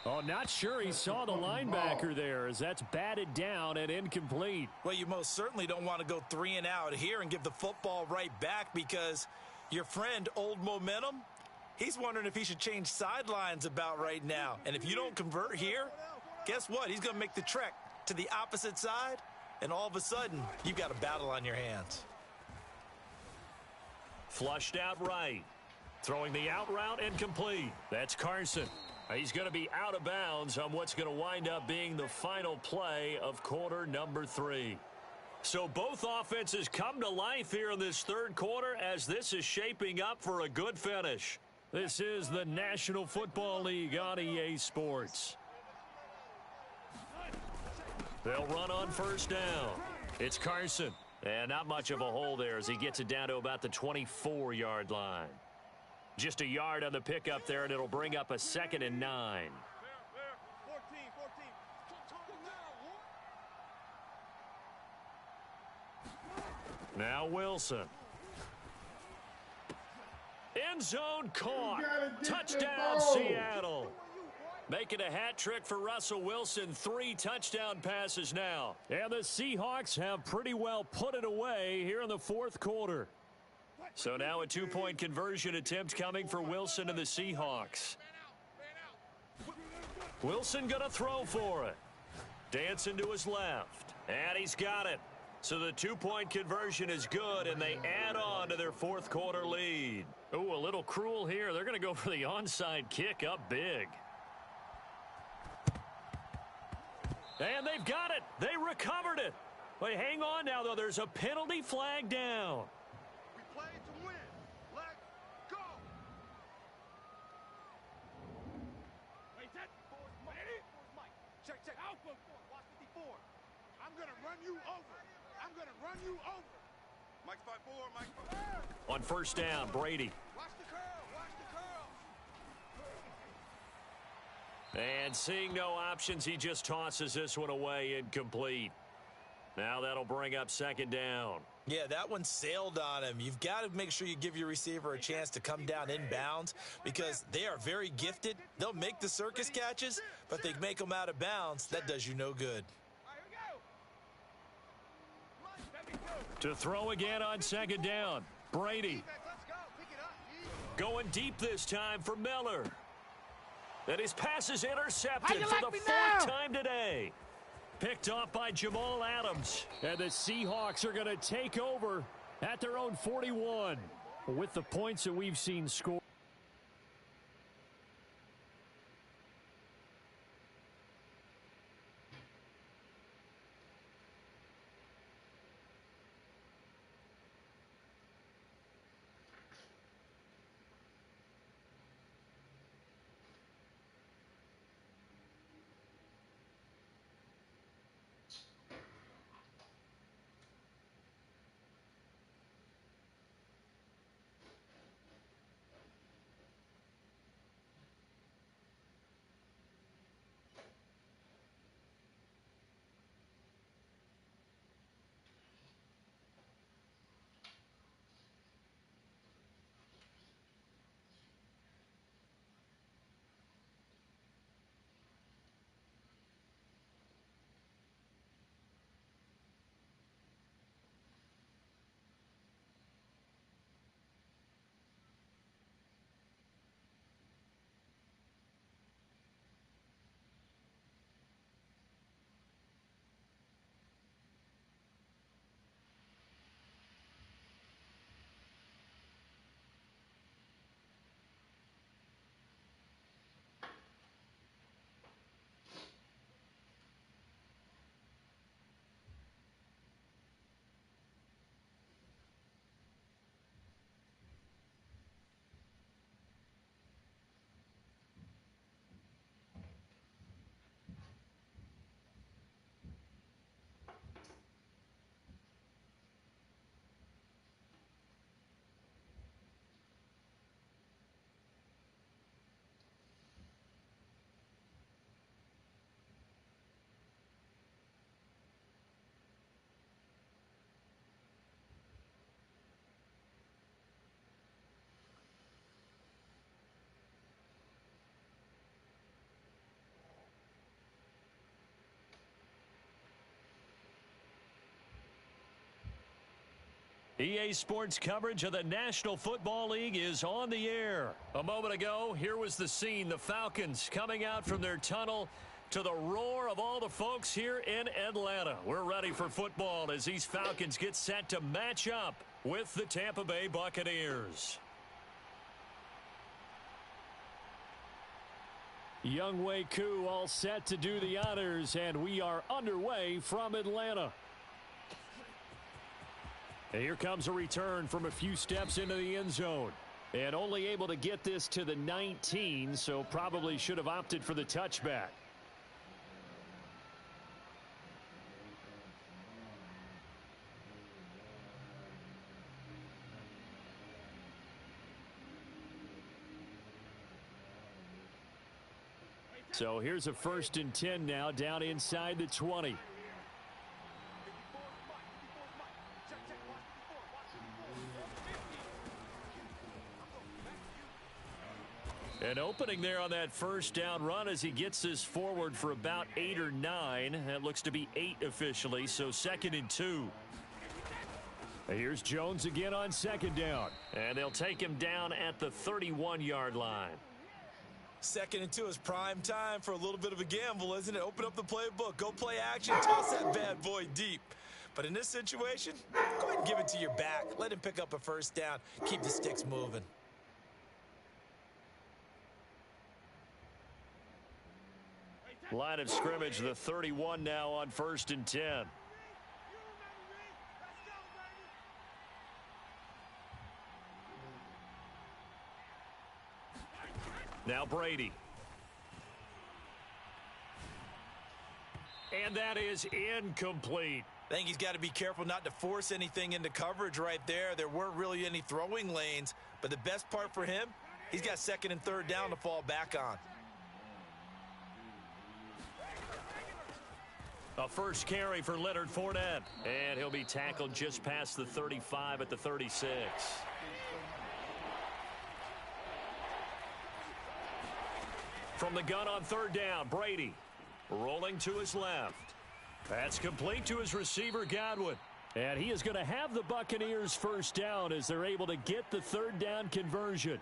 Oh, not sure he saw the linebacker there as that's batted down and incomplete. Well, you most certainly don't want to go 3 and out here and give the football right back because your friend, Old Momentum, he's wondering if he should change sidelines about right now. And if you don't convert here, guess what? He's going to make the trek to the opposite side, and all of a sudden, you've got a battle on your hands. Flushed out right. Throwing the out route incomplete. That's Carson. He's going to be out of bounds on what's going to wind up being the final play of quarter number 3. So both offenses come to life here in this 3rd quarter as this is shaping up for a good finish. This is the National Football League on EA Sports. They'll run on 1st down. It's Carson. And not much of a hole there as he gets it down to about the 24-yard line. Just a yard on the pickup there, and it'll bring up a 2nd and 9. Now Wilson. End zone caught. Touchdown, Seattle. Making a hat trick for Russell Wilson. 3 touchdown passes now. And the Seahawks have pretty well put it away here in the 4th quarter. So now a 2-point conversion attempt coming for Wilson and the Seahawks. Wilson going to throw for it. Dancing to his left. And he's got it. So the two-point conversion is good, and they add on to their fourth quarter lead. Oh, a little cruel here. They're going to go for the onside kick up big. And they've got it. They recovered it. Wait, hang on now, though. There's a penalty flag down. We play to win. Let's go. Wait, that force Mike. Check. Alpha. Watch 54. I'm going to run you over. Mike's 5'4", Mike's 5'4". On first down, Brady. Watch the curl. And seeing no options, he just tosses this one away, incomplete. Now that'll bring up second down. Yeah, that one sailed on him. You've got to make sure you give your receiver a chance to come down inbounds because they are very gifted. They'll make the circus catches, but they make them out of bounds. That does you no good. To throw again on second down, Brady. Going deep this time for Miller. And his pass is intercepted for the fourth time today. Picked off by Jamal Adams. And the Seahawks are going to take over at their own 41. With the points that we've seen scored. EA Sports coverage of the National Football League is on the air. A moment ago, here was the scene. The Falcons coming out from their tunnel to the roar of all the folks here in Atlanta. We're ready for football as these Falcons get set to match up with the Tampa Bay Buccaneers. Younghoe Koo all set to do the honors, and we are underway from Atlanta. And here comes a return from a few steps into the end zone. And only able to get this to the 19, so probably should have opted for the touchback. So here's a 1st and 10 now down inside the 20. An opening there on that first down run as he gets this forward for about 8 or 9. That looks to be 8 officially, so 2nd and 2. Here's Jones again on 2nd down. And they'll take him down at the 31-yard line. 2nd and 2 is prime time for a little bit of a gamble, isn't it? Open up the playbook. Go play action. Toss that bad boy deep. But in this situation, go ahead and give it to your back. Let him pick up a first down. Keep the sticks moving. Line of scrimmage, the 31 now on 1st and 10. Now Brady. And that is incomplete. I think he's got to be careful not to force anything into coverage right there. There weren't really any throwing lanes, but the best part for him, he's got 2nd and 3rd down to fall back on. A first carry for Leonard Fournette. And he'll be tackled just past the 35 at the 36. From the gun on 3rd down, Brady rolling to his left. That's complete to his receiver, Godwin. And he is going to have the Buccaneers first down as they're able to get the 3rd down conversion.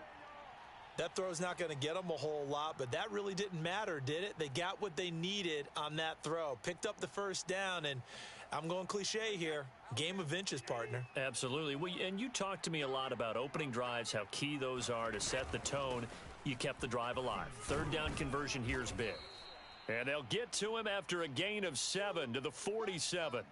That throw's not going to get them a whole lot, but that really didn't matter, did it? They got what they needed on that throw. Picked up the first down, and I'm going cliche here. Game of inches, partner. Absolutely. Well, and you talked to me a lot about opening drives, how key those are to set the tone. You kept the drive alive. 3rd down conversion here is big. And they'll get to him after a gain of 7 to the 47.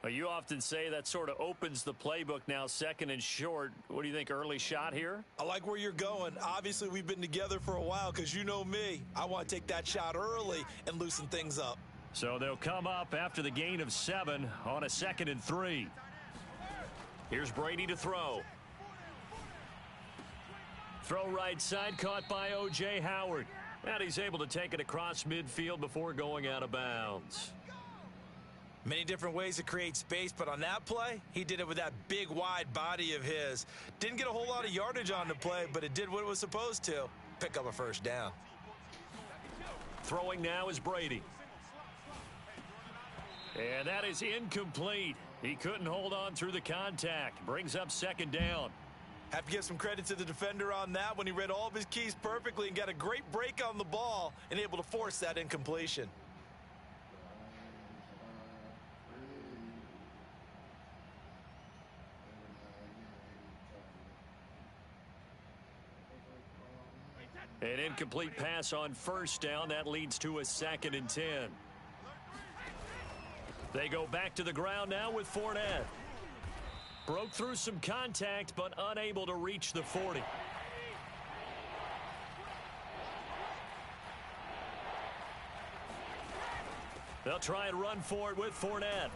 Well, you often say that sort of opens the playbook now, 2nd and short. What do you think, early shot here? I like where you're going. Obviously, we've been together for a while because you know me. I want to take that shot early and loosen things up. So they'll come up after the gain of 7 on a 2nd and 3. Here's Brady to throw. Throw right side, caught by O.J. Howard. And he's able to take it across midfield before going out of bounds. Many different ways to create space, but on that play, he did it with that big, wide body of his. Didn't get a whole lot of yardage on the play, but it did what it was supposed to. Pick up a first down. Throwing now is Brady. And that is incomplete. He couldn't hold on through the contact. Brings up 2nd down. Have to give some credit to the defender on that when he read all of his keys perfectly and got a great break on the ball and able to force that incompletion. An incomplete pass on 1st down. That leads to a 2nd and 10. They go back to the ground now with Fournette. Broke through some contact, but unable to reach the 40. They'll try and run for it with Fournette.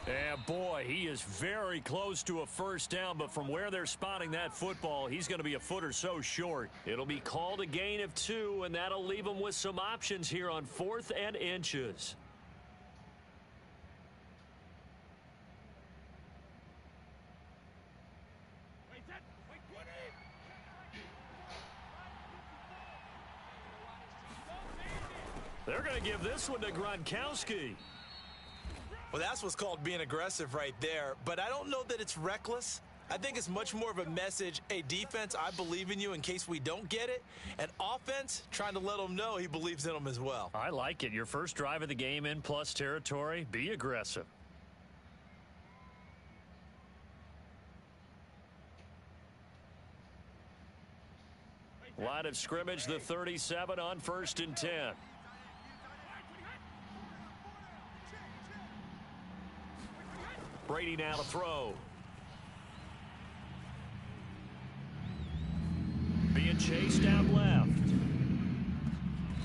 And boy, he is very close to a first down, but from where they're spotting that football, he's going to be a foot or so short. It'll be called a gain of 2, and that'll leave him with some options here on 4th and inches. They're going to give this one to Gronkowski. Well, that's what's called being aggressive right there. But I don't know that it's reckless. I think it's much more of a message. Hey, defense, I believe in you in case we don't get it. And offense, trying to let them know he believes in them as well. I like it. Your first drive of the game in plus territory. Be aggressive. Line of scrimmage, the 37 on 1st and 10. Brady now to throw. Being chased out left.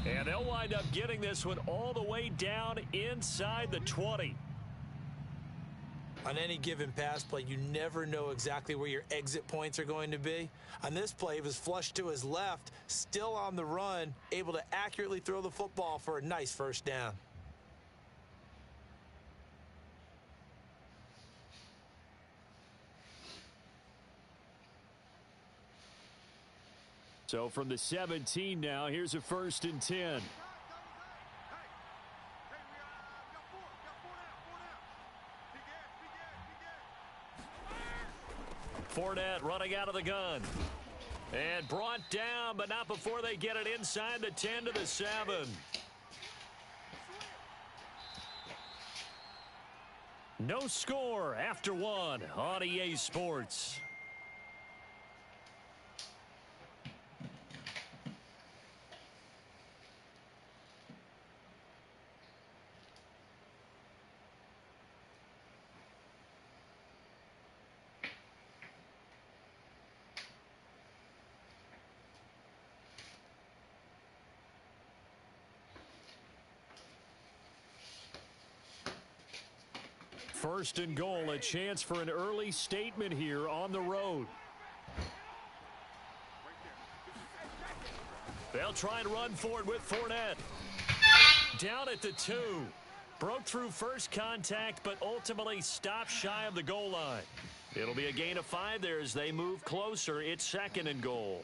And they'll wind up getting this one all the way down inside the 20. On any given pass play, you never know exactly where your exit points are going to be. On this play, he was flushed to his left, still on the run, able to accurately throw the football for a nice first down. So from the 17 now, here's a 1st and 10. Fournette running out of the gun. And brought down, but not before they get it inside the 10 to the 7. No score after one on EA Sports. First and goal, a chance for an early statement here on the road. They'll try and run for it with Fournette. Down at the 2. Broke through first contact, but ultimately stopped shy of the goal line. It'll be a gain of 5 there as they move closer. It's second and goal.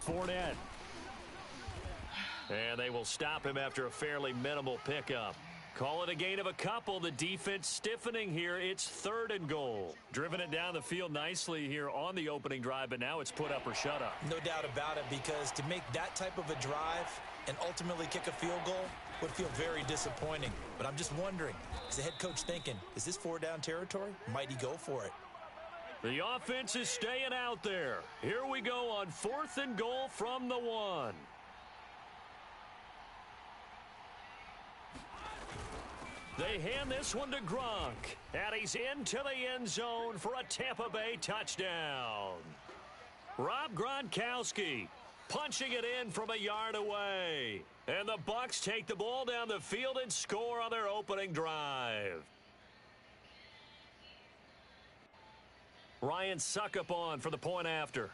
Fournette. And they will stop him after a fairly minimal pickup. Call it a gain of a couple. The defense stiffening here. It's third and goal. Driven it down the field nicely here on the opening drive, but now it's put up or shut up. No doubt about it, because to make that type of a drive and ultimately kick a field goal would feel very disappointing. But I'm just wondering, is the head coach thinking, is this 4-down territory? Might he go for it? The offense is staying out there. Here we go on 4th and goal from the 1. They hand this one to Gronk, and he's into the end zone for a Tampa Bay touchdown. Rob Gronkowski punching it in from a yard away. And the Bucs take the ball down the field and score on their opening drive. Ryan Suckup on for the point after.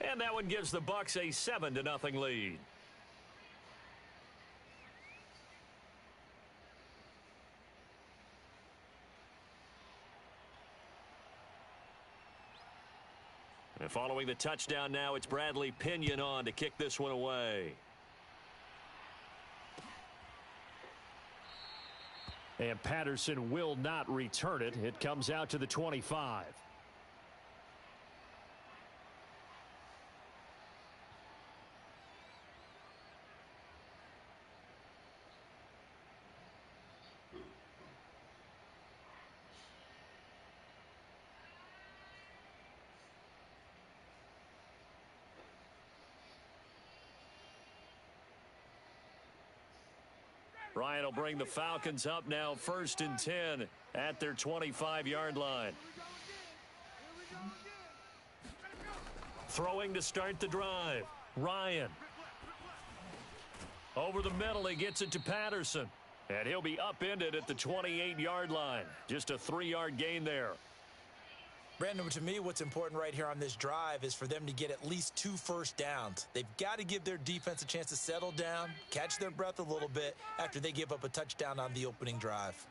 And that one gives the Bucs a 7-0 lead. And following the touchdown now, it's Bradley Pinion on to kick this one away. And Patterson will not return it. It comes out to the 25. Ryan will bring the Falcons up now 1st and 10 at their 25-yard line. Throwing to start the drive. Ryan. Over the middle, he gets it to Patterson. And he'll be upended at the 28-yard line. Just a 3-yard gain there. Brandon, to me, what's important right here on this drive is for them to get at least 2 first downs. They've got to give their defense a chance to settle down, catch their breath a little bit after they give up a touchdown on the opening drive.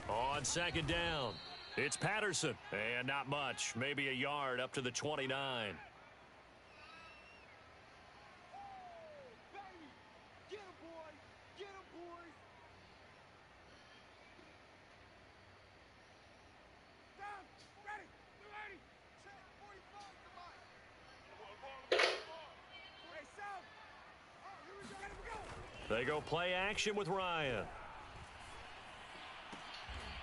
On 2nd down, it's Patterson. And not much, maybe a yard up to the 29. They go play action with Ryan.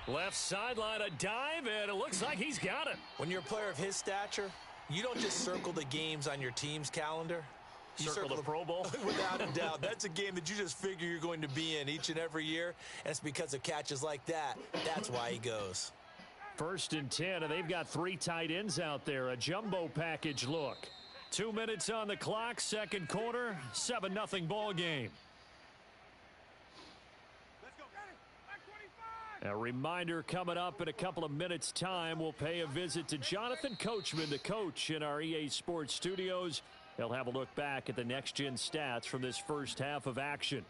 Left sideline, a dive, and it looks like he's got it. When you're a player of his stature, you don't just circle the games on your team's calendar. You circle the Pro Bowl? Without a doubt. That's a game that you just figure you're going to be in each and every year, and it's because of catches like that. That's why he goes. 1st and 10, and they've got 3 tight ends out there. A jumbo package look. 2 minutes on the clock, 2nd quarter, 7-0 ball game. A reminder coming up in a couple of minutes' time. We'll pay a visit to Jonathan Coachman, the coach in our EA Sports studios. He'll have a look back at the next-gen stats from this first half of action.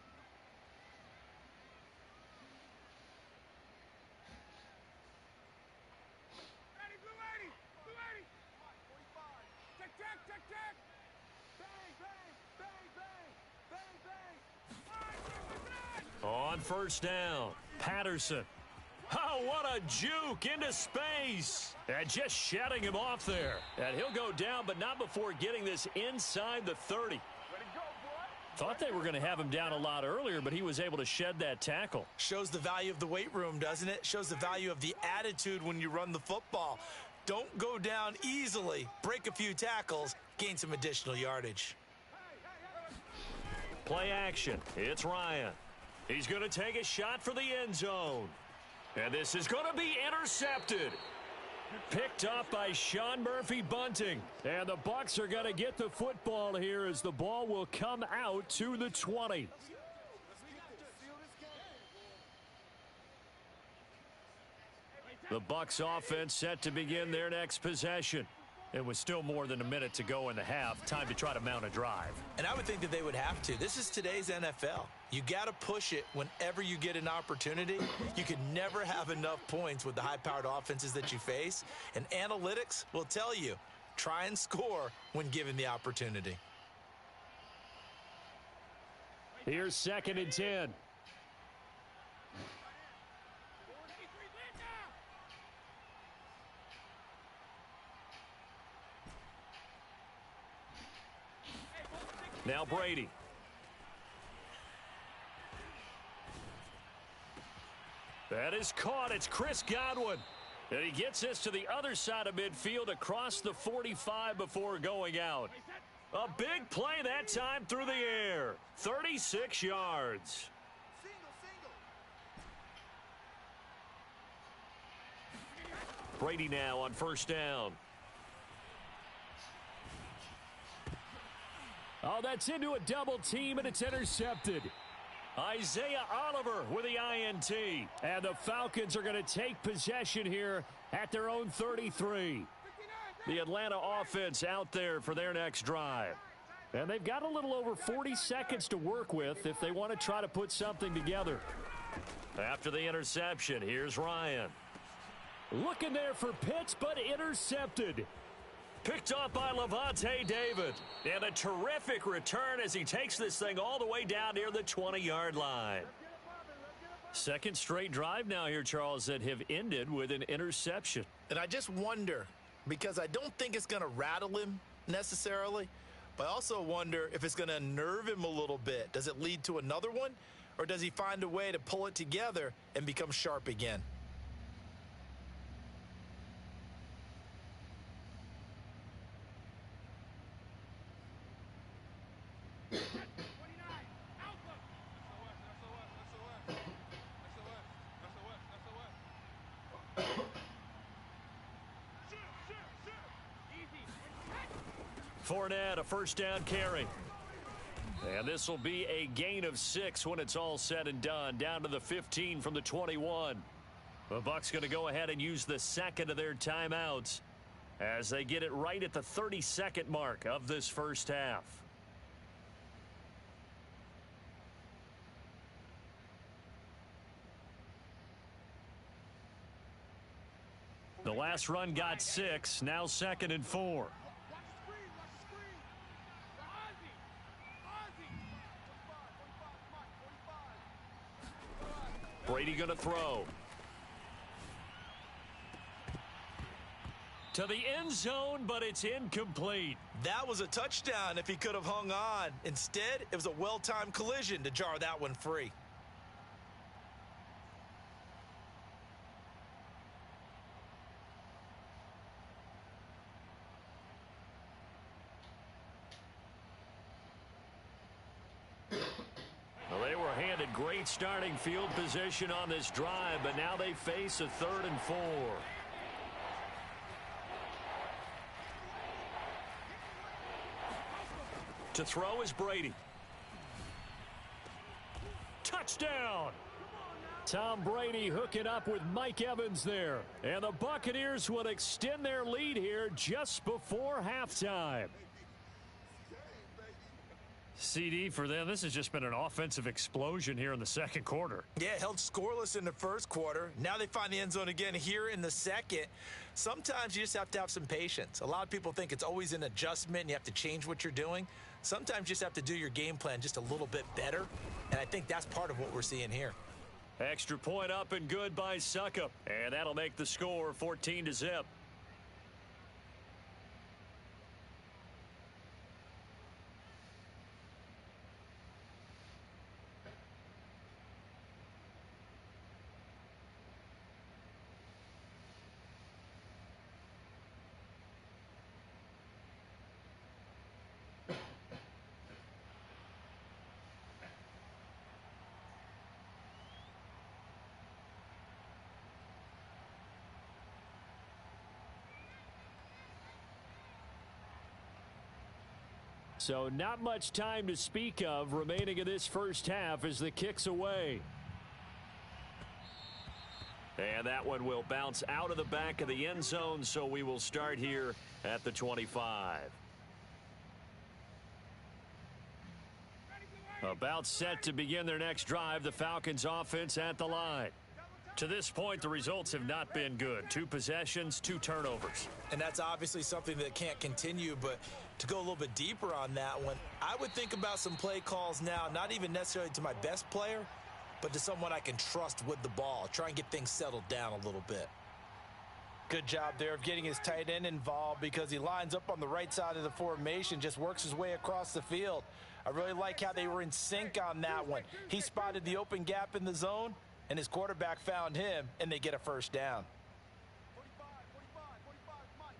On first down, Patterson. Oh, what a juke into space. And just shutting him off there. And he'll go down, but not before getting this inside the 30. Thought they were going to have him down a lot earlier, but he was able to shed that tackle. Shows the value of the weight room, doesn't it? Shows the value of the attitude when you run the football. Don't go down easily. Break a few tackles, gain some additional yardage. Play action. It's Ryan. He's going to take a shot for the end zone. And this is going to be intercepted. Picked off by Sean Murphy-Bunting. And the Bucs are going to get the football here as the ball will come out to the 20. The Bucs offense set to begin their next possession. It was still more than a minute to go in the half. Time to try to mount a drive. And I would think that they would have to. This is today's NFL. You got to push it whenever you get an opportunity. You can never have enough points with the high-powered offenses that you face. And analytics will tell you, try and score when given the opportunity. Here's 2nd and 10. Now Brady. That is caught. It's Chris Godwin. And he gets this to the other side of midfield across the 45 before going out. A big play that time through the air. 36 yards. Brady now on first down. Oh, that's into a double team, and it's intercepted. Isaiah Oliver with the INT. And the Falcons are going to take possession here at their own 33. The Atlanta offense out there for their next drive. And they've got a little over 40 seconds to work with if they want to try to put something together. After the interception, here's Ryan. Looking there for Pitts, but intercepted. Picked off by Levante David. And a terrific return as he takes this thing all the way down near the 20-yard line. Second straight drive now here, Charles, that have ended with an interception. And I just wonder, because I don't think it's going to rattle him necessarily, but I also wonder if it's going to unnerve him a little bit. Does it lead to another one, or does he find a way to pull it together and become sharp again? Fournette, a first down carry. And this will be a gain of 6 when it's all said and done. Down to the 15 from the 21. The Bucs going to go ahead and use the second of their timeouts as they get it right at the 32nd mark of this first half. The last run got 6. Now 2nd and 4. Brady going to throw. To the end zone, but it's incomplete. That was a touchdown if he could have hung on. Instead, it was a well-timed collision to jar that one free. They were handed great starting field position on this drive, but now they face a 3rd and 4. To throw is Brady. Touchdown! Tom Brady hooking up with Mike Evans there. And the Buccaneers will extend their lead here just before halftime. CD for them, this has just been an offensive explosion here in the second quarter. Yeah, held scoreless in the first quarter. Now they find the end zone again here in the second. Sometimes you just have to have some patience. A lot of people think it's always an adjustment and you have to change what you're doing. Sometimes you just have to do your game plan just a little bit better, and I think that's part of what we're seeing here. Extra point up and good by Suckup, and that'll make the score 14-0. So not much time to speak of remaining in this first half as the kick's away. And that one will bounce out of the back of the end zone, so we will start here at the 25. About set to begin their next drive, the Falcons offense at the line. To this point, the results have not been good. 2 possessions, 2 turnovers. And that's obviously something that can't continue, but to go a little bit deeper on that one, I would think about some play calls now, not even necessarily to my best player, but to someone I can trust with the ball. Try and get things settled down a little bit. Good job there of getting his tight end involved because he lines up on the right side of the formation, just works his way across the field. I really like how they were in sync on that one. He spotted the open gap in the zone, and his quarterback found him, and they get a first down. 45, 45, come on,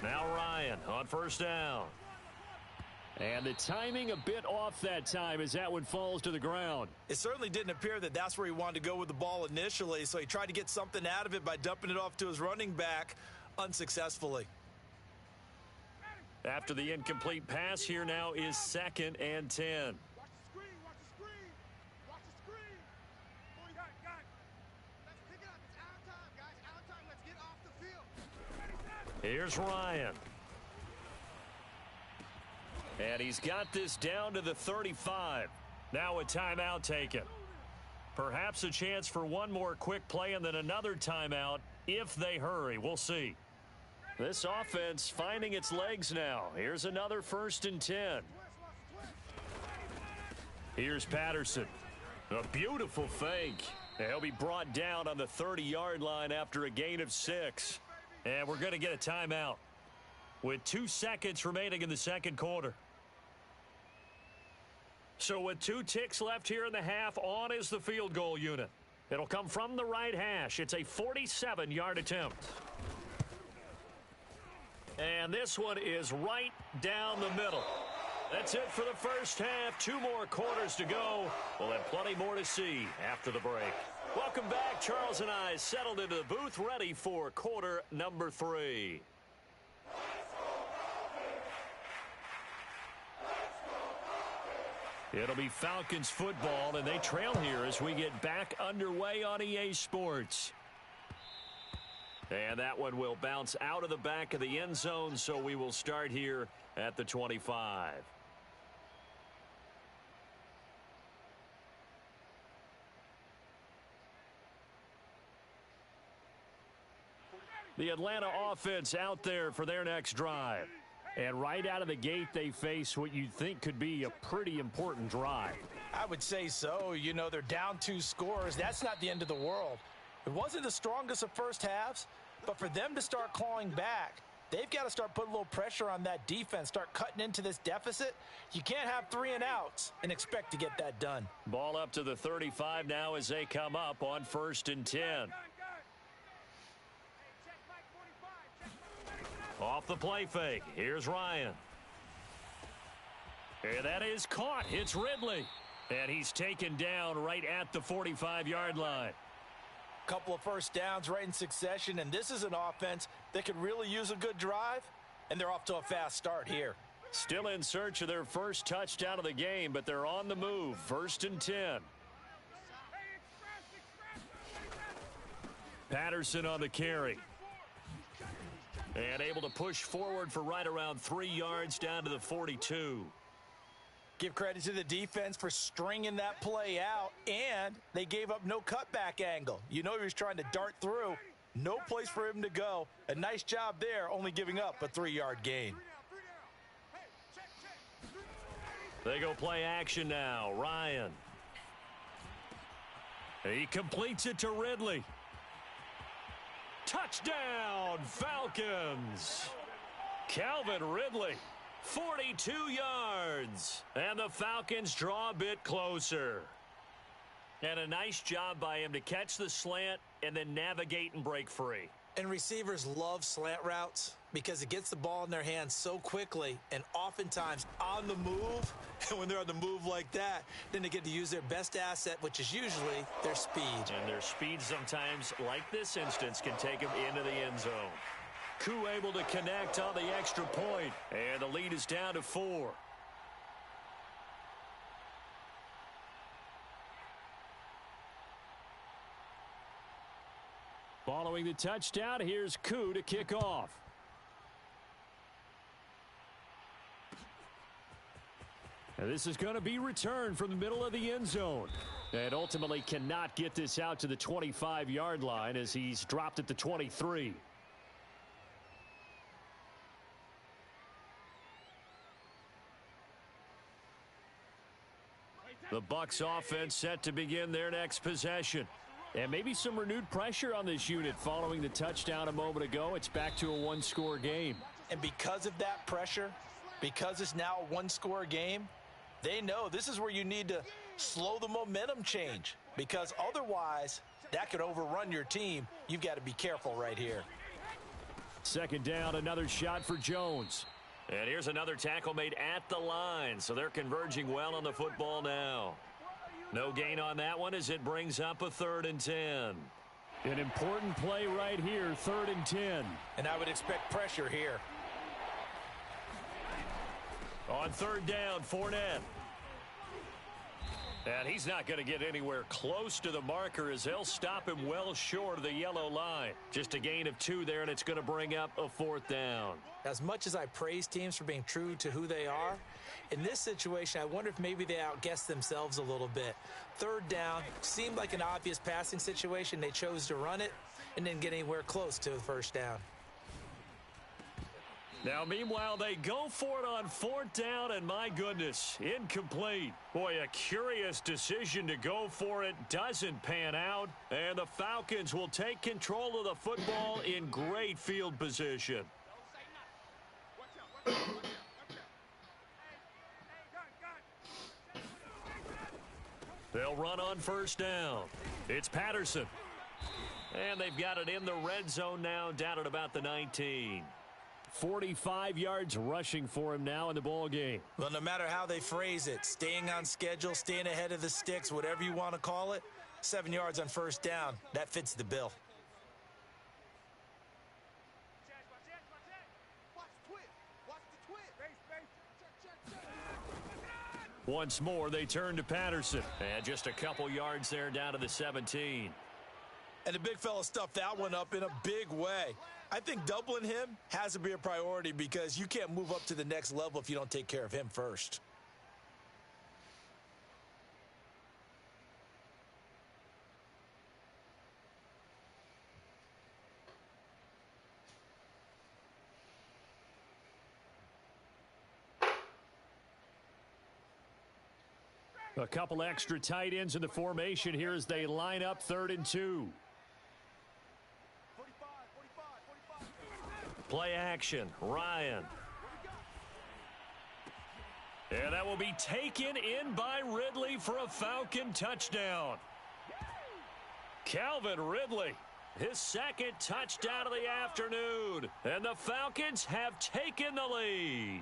45. Now Ryan on first down. And the timing a bit off that time as that one falls to the ground. It certainly didn't appear that that's where he wanted to go with the ball initially, so he tried to get something out of it by dumping it off to his running back unsuccessfully. After the incomplete pass, here now is 2nd and 10. Watch the screen, watch the screen. Watch the screen. Oh, got it. Let's pick it up. It's out of time, guys. Out of time. Let's get off the field. Here's Ryan. And he's got this down to the 35. Now a timeout taken. Perhaps a chance for one more quick play and then another timeout if they hurry. We'll see. This offense finding its legs now. Here's another 1st and 10. Here's Patterson. A beautiful fake. He'll be brought down on the 30-yard line after a gain of 6. And we're going to get a timeout with 2 seconds remaining in the second quarter. So with 2 ticks left here in the half, on is the field goal unit. It'll come from the right hash. It's a 47-yard attempt. And this one is right down the middle. That's it for the first half. 2 more quarters to go. We'll have plenty more to see after the break. Welcome back. Charles and I settled into the booth, ready for quarter number 3. It'll be Falcons football, and they trail here as we get back underway on EA Sports. And that one will bounce out of the back of the end zone, so we will start here at the 25. The Atlanta offense out there for their next drive. And right out of the gate, they face what you'd think could be a pretty important drive. I would say so. You know, they're down 2 scores. That's not the end of the world. It wasn't the strongest of first halves, but for them to start clawing back, they've got to start putting a little pressure on that defense, start cutting into this deficit. You can't have 3 and outs and expect to get that done. Ball up to the 35 now as they come up on 1st and 10. Off the play fake. Here's Ryan. And that is caught. It's Ridley. And he's taken down right at the 45-yard line. Couple of first downs right in succession, and this is an offense that could really use a good drive, and they're off to a fast start here. Still in search of their first touchdown of the game, but they're on the move. 1st and 10. Patterson on the carry. And able to push forward for right around 3 yards down to the 42. Give credit to the defense for stringing that play out, and they gave up no cutback angle. You know he was trying to dart through. No place for him to go. A nice job there, only giving up a 3-yard gain. They go play action now. Ryan. He completes it to Ridley. Touchdown, Falcons. Calvin Ridley, 42 yards. And the Falcons draw a bit closer. And a nice job by him to catch the slant and then navigate and break free. And receivers love slant routes because it gets the ball in their hands so quickly and oftentimes on the move. And when they're on the move like that, then they get to use their best asset, which is usually their speed. And their speed sometimes, like this instance, can take them into the end zone. Koo able to connect on the extra point, and the lead is down to 4. Following the touchdown, here's Koo to kick off. And this is going to be returned from the middle of the end zone. And ultimately cannot get this out to the 25-yard line as he's dropped at the 23. The Bucs offense set to begin their next possession. And maybe some renewed pressure on this unit following the touchdown a moment ago. It's back to a one-score game. And because of that pressure, because it's now a one-score game, they know this is where you need to slow the momentum change, because otherwise that could overrun your team. You've got to be careful right here. Second down, another shot for Jones. And here's another tackle made at the line, so they're converging well on the football now. No gain on that one as it brings up a 3rd and 10. An important play right here, 3rd and 10. And I would expect pressure here. On 3rd down, Fournette. And he's not going to get anywhere close to the marker as they'll stop him well short of the yellow line. Just a gain of 2 there, and it's going to bring up a 4th down. As much as I praise teams for being true to who they are, in this situation, I wonder if maybe they outguessed themselves a little bit. 3rd down seemed like an obvious passing situation. They chose to run it and didn't get anywhere close to the 1st down. Now, meanwhile, they go for it on 4th down, and my goodness, incomplete. Boy, a curious decision to go for it doesn't pan out, and the Falcons will take control of the football in great field position. They'll run on 1st down. It's Patterson. And they've got it in the red zone now, down at about the 19. 45 yards rushing for him now in the ball game. Well, no matter how they phrase it, staying on schedule, staying ahead of the sticks, whatever you want to call it, 7 yards on 1st down, that fits the bill. Once more, they turn to Patterson. And just a couple yards there down to the 17. And the big fella stuffed that one up in a big way. I think doubling him has to be a priority because you can't move up to the next level if you don't take care of him first. A couple extra tight ends in the formation here as they line up 3rd and 2. Play action, Ryan. And that will be taken in by Ridley for a Falcon touchdown. Calvin Ridley, his 2nd touchdown of the afternoon. And the Falcons have taken the lead.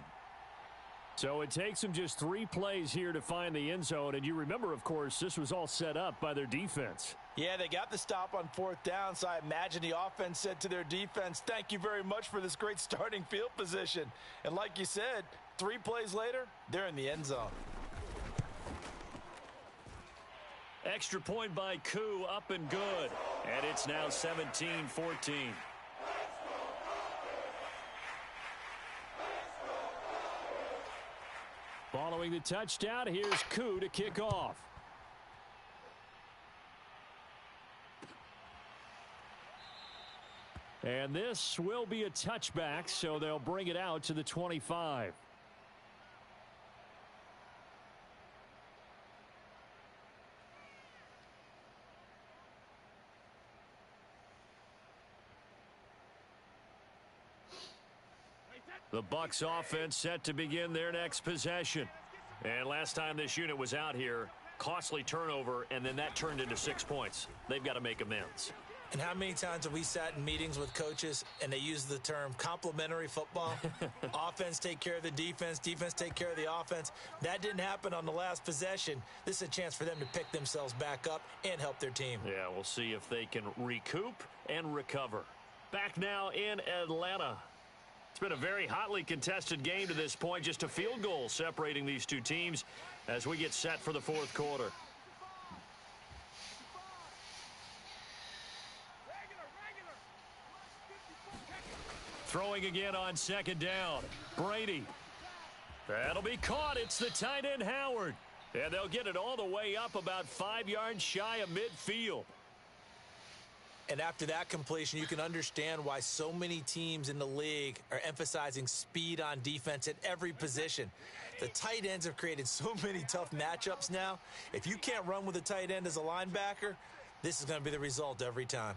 So it takes them just 3 plays here to find the end zone. And you remember, of course, this was all set up by their defense. Yeah, they got the stop on 4th down, so I imagine the offense said to their defense, thank you very much for this great starting field position. And like you said, 3 plays later, they're in the end zone. Extra point by Koo, up and good. And it's now 17-14. Throwing the touchdown, here's Koo to kick off. And this will be a touchback, so they'll bring it out to the 25. The Bucs offense set to begin their next possession. And last time this unit was out here, costly turnover, and then that turned into 6 points. They've got to make amends. And how many times have we sat in meetings with coaches and they use the term complementary football? Offense take care of the defense, defense take care of the offense. That didn't happen on the last possession. This is a chance for them to pick themselves back up and help their team. Yeah, we'll see if they can recoup and recover. Back now in Atlanta. It's been a very hotly contested game to this point. Just a field goal separating these two teams as we get set for the fourth quarter. Throwing again on second down. Brady. That'll be caught. It's the tight end Howard. And they'll get it all the way up about 5 yards shy of midfield. And after that completion, you can understand why so many teams in the league are emphasizing speed on defense at every position. The tight ends have created so many tough matchups now. If you can't run with a tight end as a linebacker, this is going to be the result every time.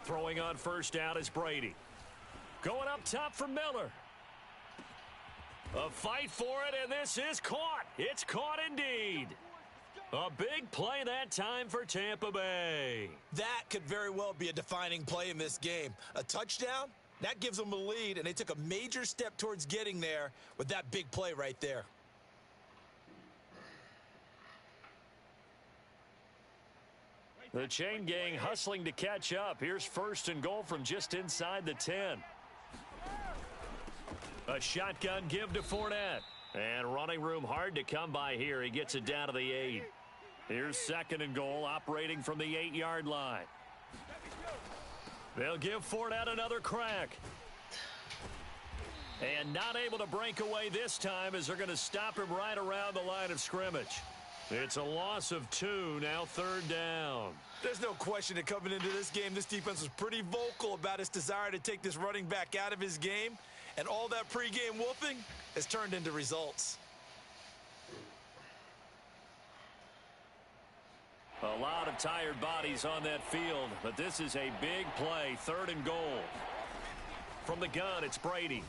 Throwing on first down is Brady. Going up top for Miller. A fight for it, and this is caught. It's caught indeed. A big play that time for Tampa Bay. That could very well be a defining play in this game. A touchdown, that gives them a lead, and they took a major step towards getting there with that big play right there. The chain gang hustling to catch up. Here's first and goal from just inside the 10. A shotgun give to Fournette. And running room hard to come by here. He gets it down to the 8. Here's second and goal, operating from the 8-yard line. They'll give Fournette another crack. And not able to break away this time as they're going to stop him right around the line of scrimmage. It's a loss of 2, now third down. There's no question that coming into this game, this defense was pretty vocal about its desire to take this running back out of his game. And all that pregame wolfing has turned into results. A lot of tired bodies on that field, but this is a big play, third and goal. From the gun, it's Brady.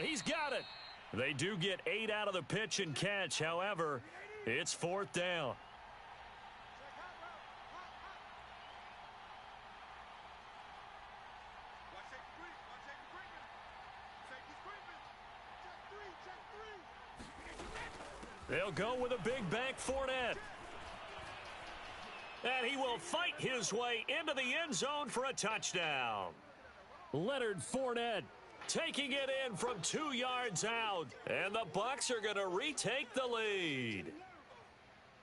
He's got it. They do get 8 out of the pitch and catch. However, it's fourth down. They'll go with a big bank Fournette. And he will fight his way into the end zone for a touchdown. Leonard Fournette taking it in from 2 yards out. And the Bucs are going to retake the lead.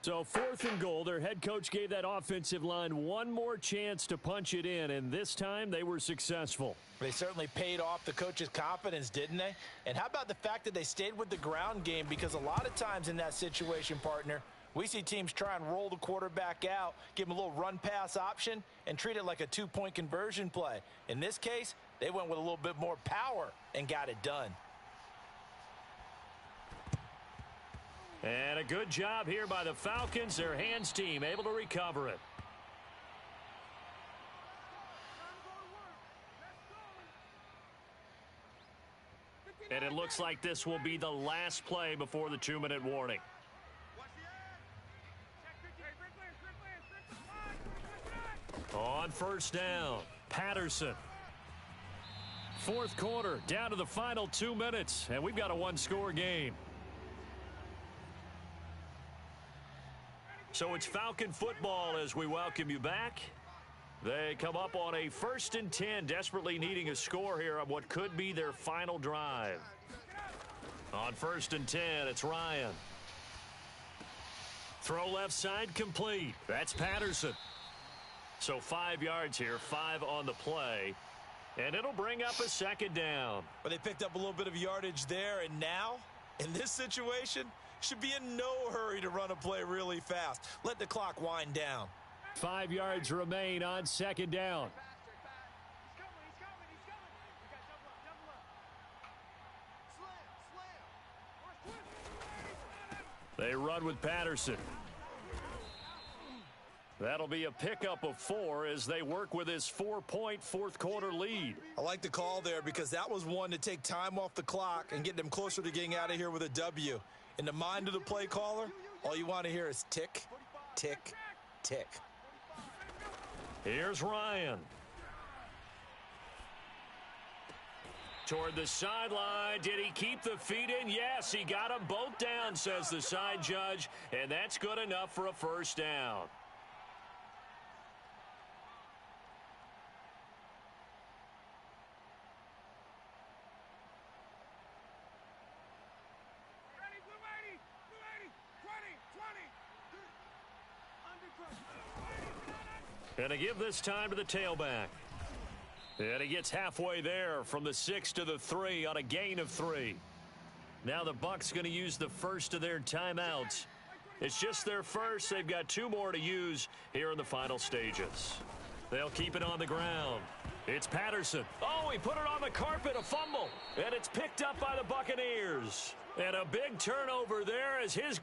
So fourth and goal, their head coach gave that offensive line one more chance to punch it in, and this time they were successful. They certainly paid off the coach's confidence, didn't they? And how about the fact that they stayed with the ground game? Because a lot of times in that situation, partner, we see teams try and roll the quarterback out, give him a little run-pass option, and treat it like a two-point conversion play. In this case, they went with a little bit more power and got it done. And a good job here by the Falcons, their hands team, able to recover it. And it looks like this will be the last play before the 2-minute warning. On first down, Patterson. Fourth quarter, down to the final 2 minutes, and we've got a one-score game. So it's Falcon football as we welcome you back. They come up on a 1st and 10, desperately needing a score here on what could be their final drive. On 1st and 10, it's Ryan. Throw left side complete. That's Patterson. So 5 yards here, 5 on the play. And it'll bring up a second down. But they picked up a little bit of yardage there, and now In this situation, should be in no hurry to run a play really fast. Let the clock wind down. 5 yards remain on second down. They run with Patterson. That'll be a pickup of 4 as they work with his 4-point fourth-quarter lead. I like the call there because that was one to take time off the clock and get them closer to getting out of here with a W. In the mind of the play caller, all you want to hear is tick, tick, tick. Here's Ryan. Toward the sideline. Did he keep the feet in? Yes, he got them both down, says the side judge, and that's good enough for a first down. And to give this time to the tailback. And he gets halfway there from the 6 to the 3 on a gain of 3. Now the Bucs going to use the first of their timeouts. It's just their first. They've got 2 more to use here in the final stages. They'll keep it on the ground. It's Patterson. Oh, he put it on the carpet, a fumble. And it's picked up by the Buccaneers. And a big turnover there as his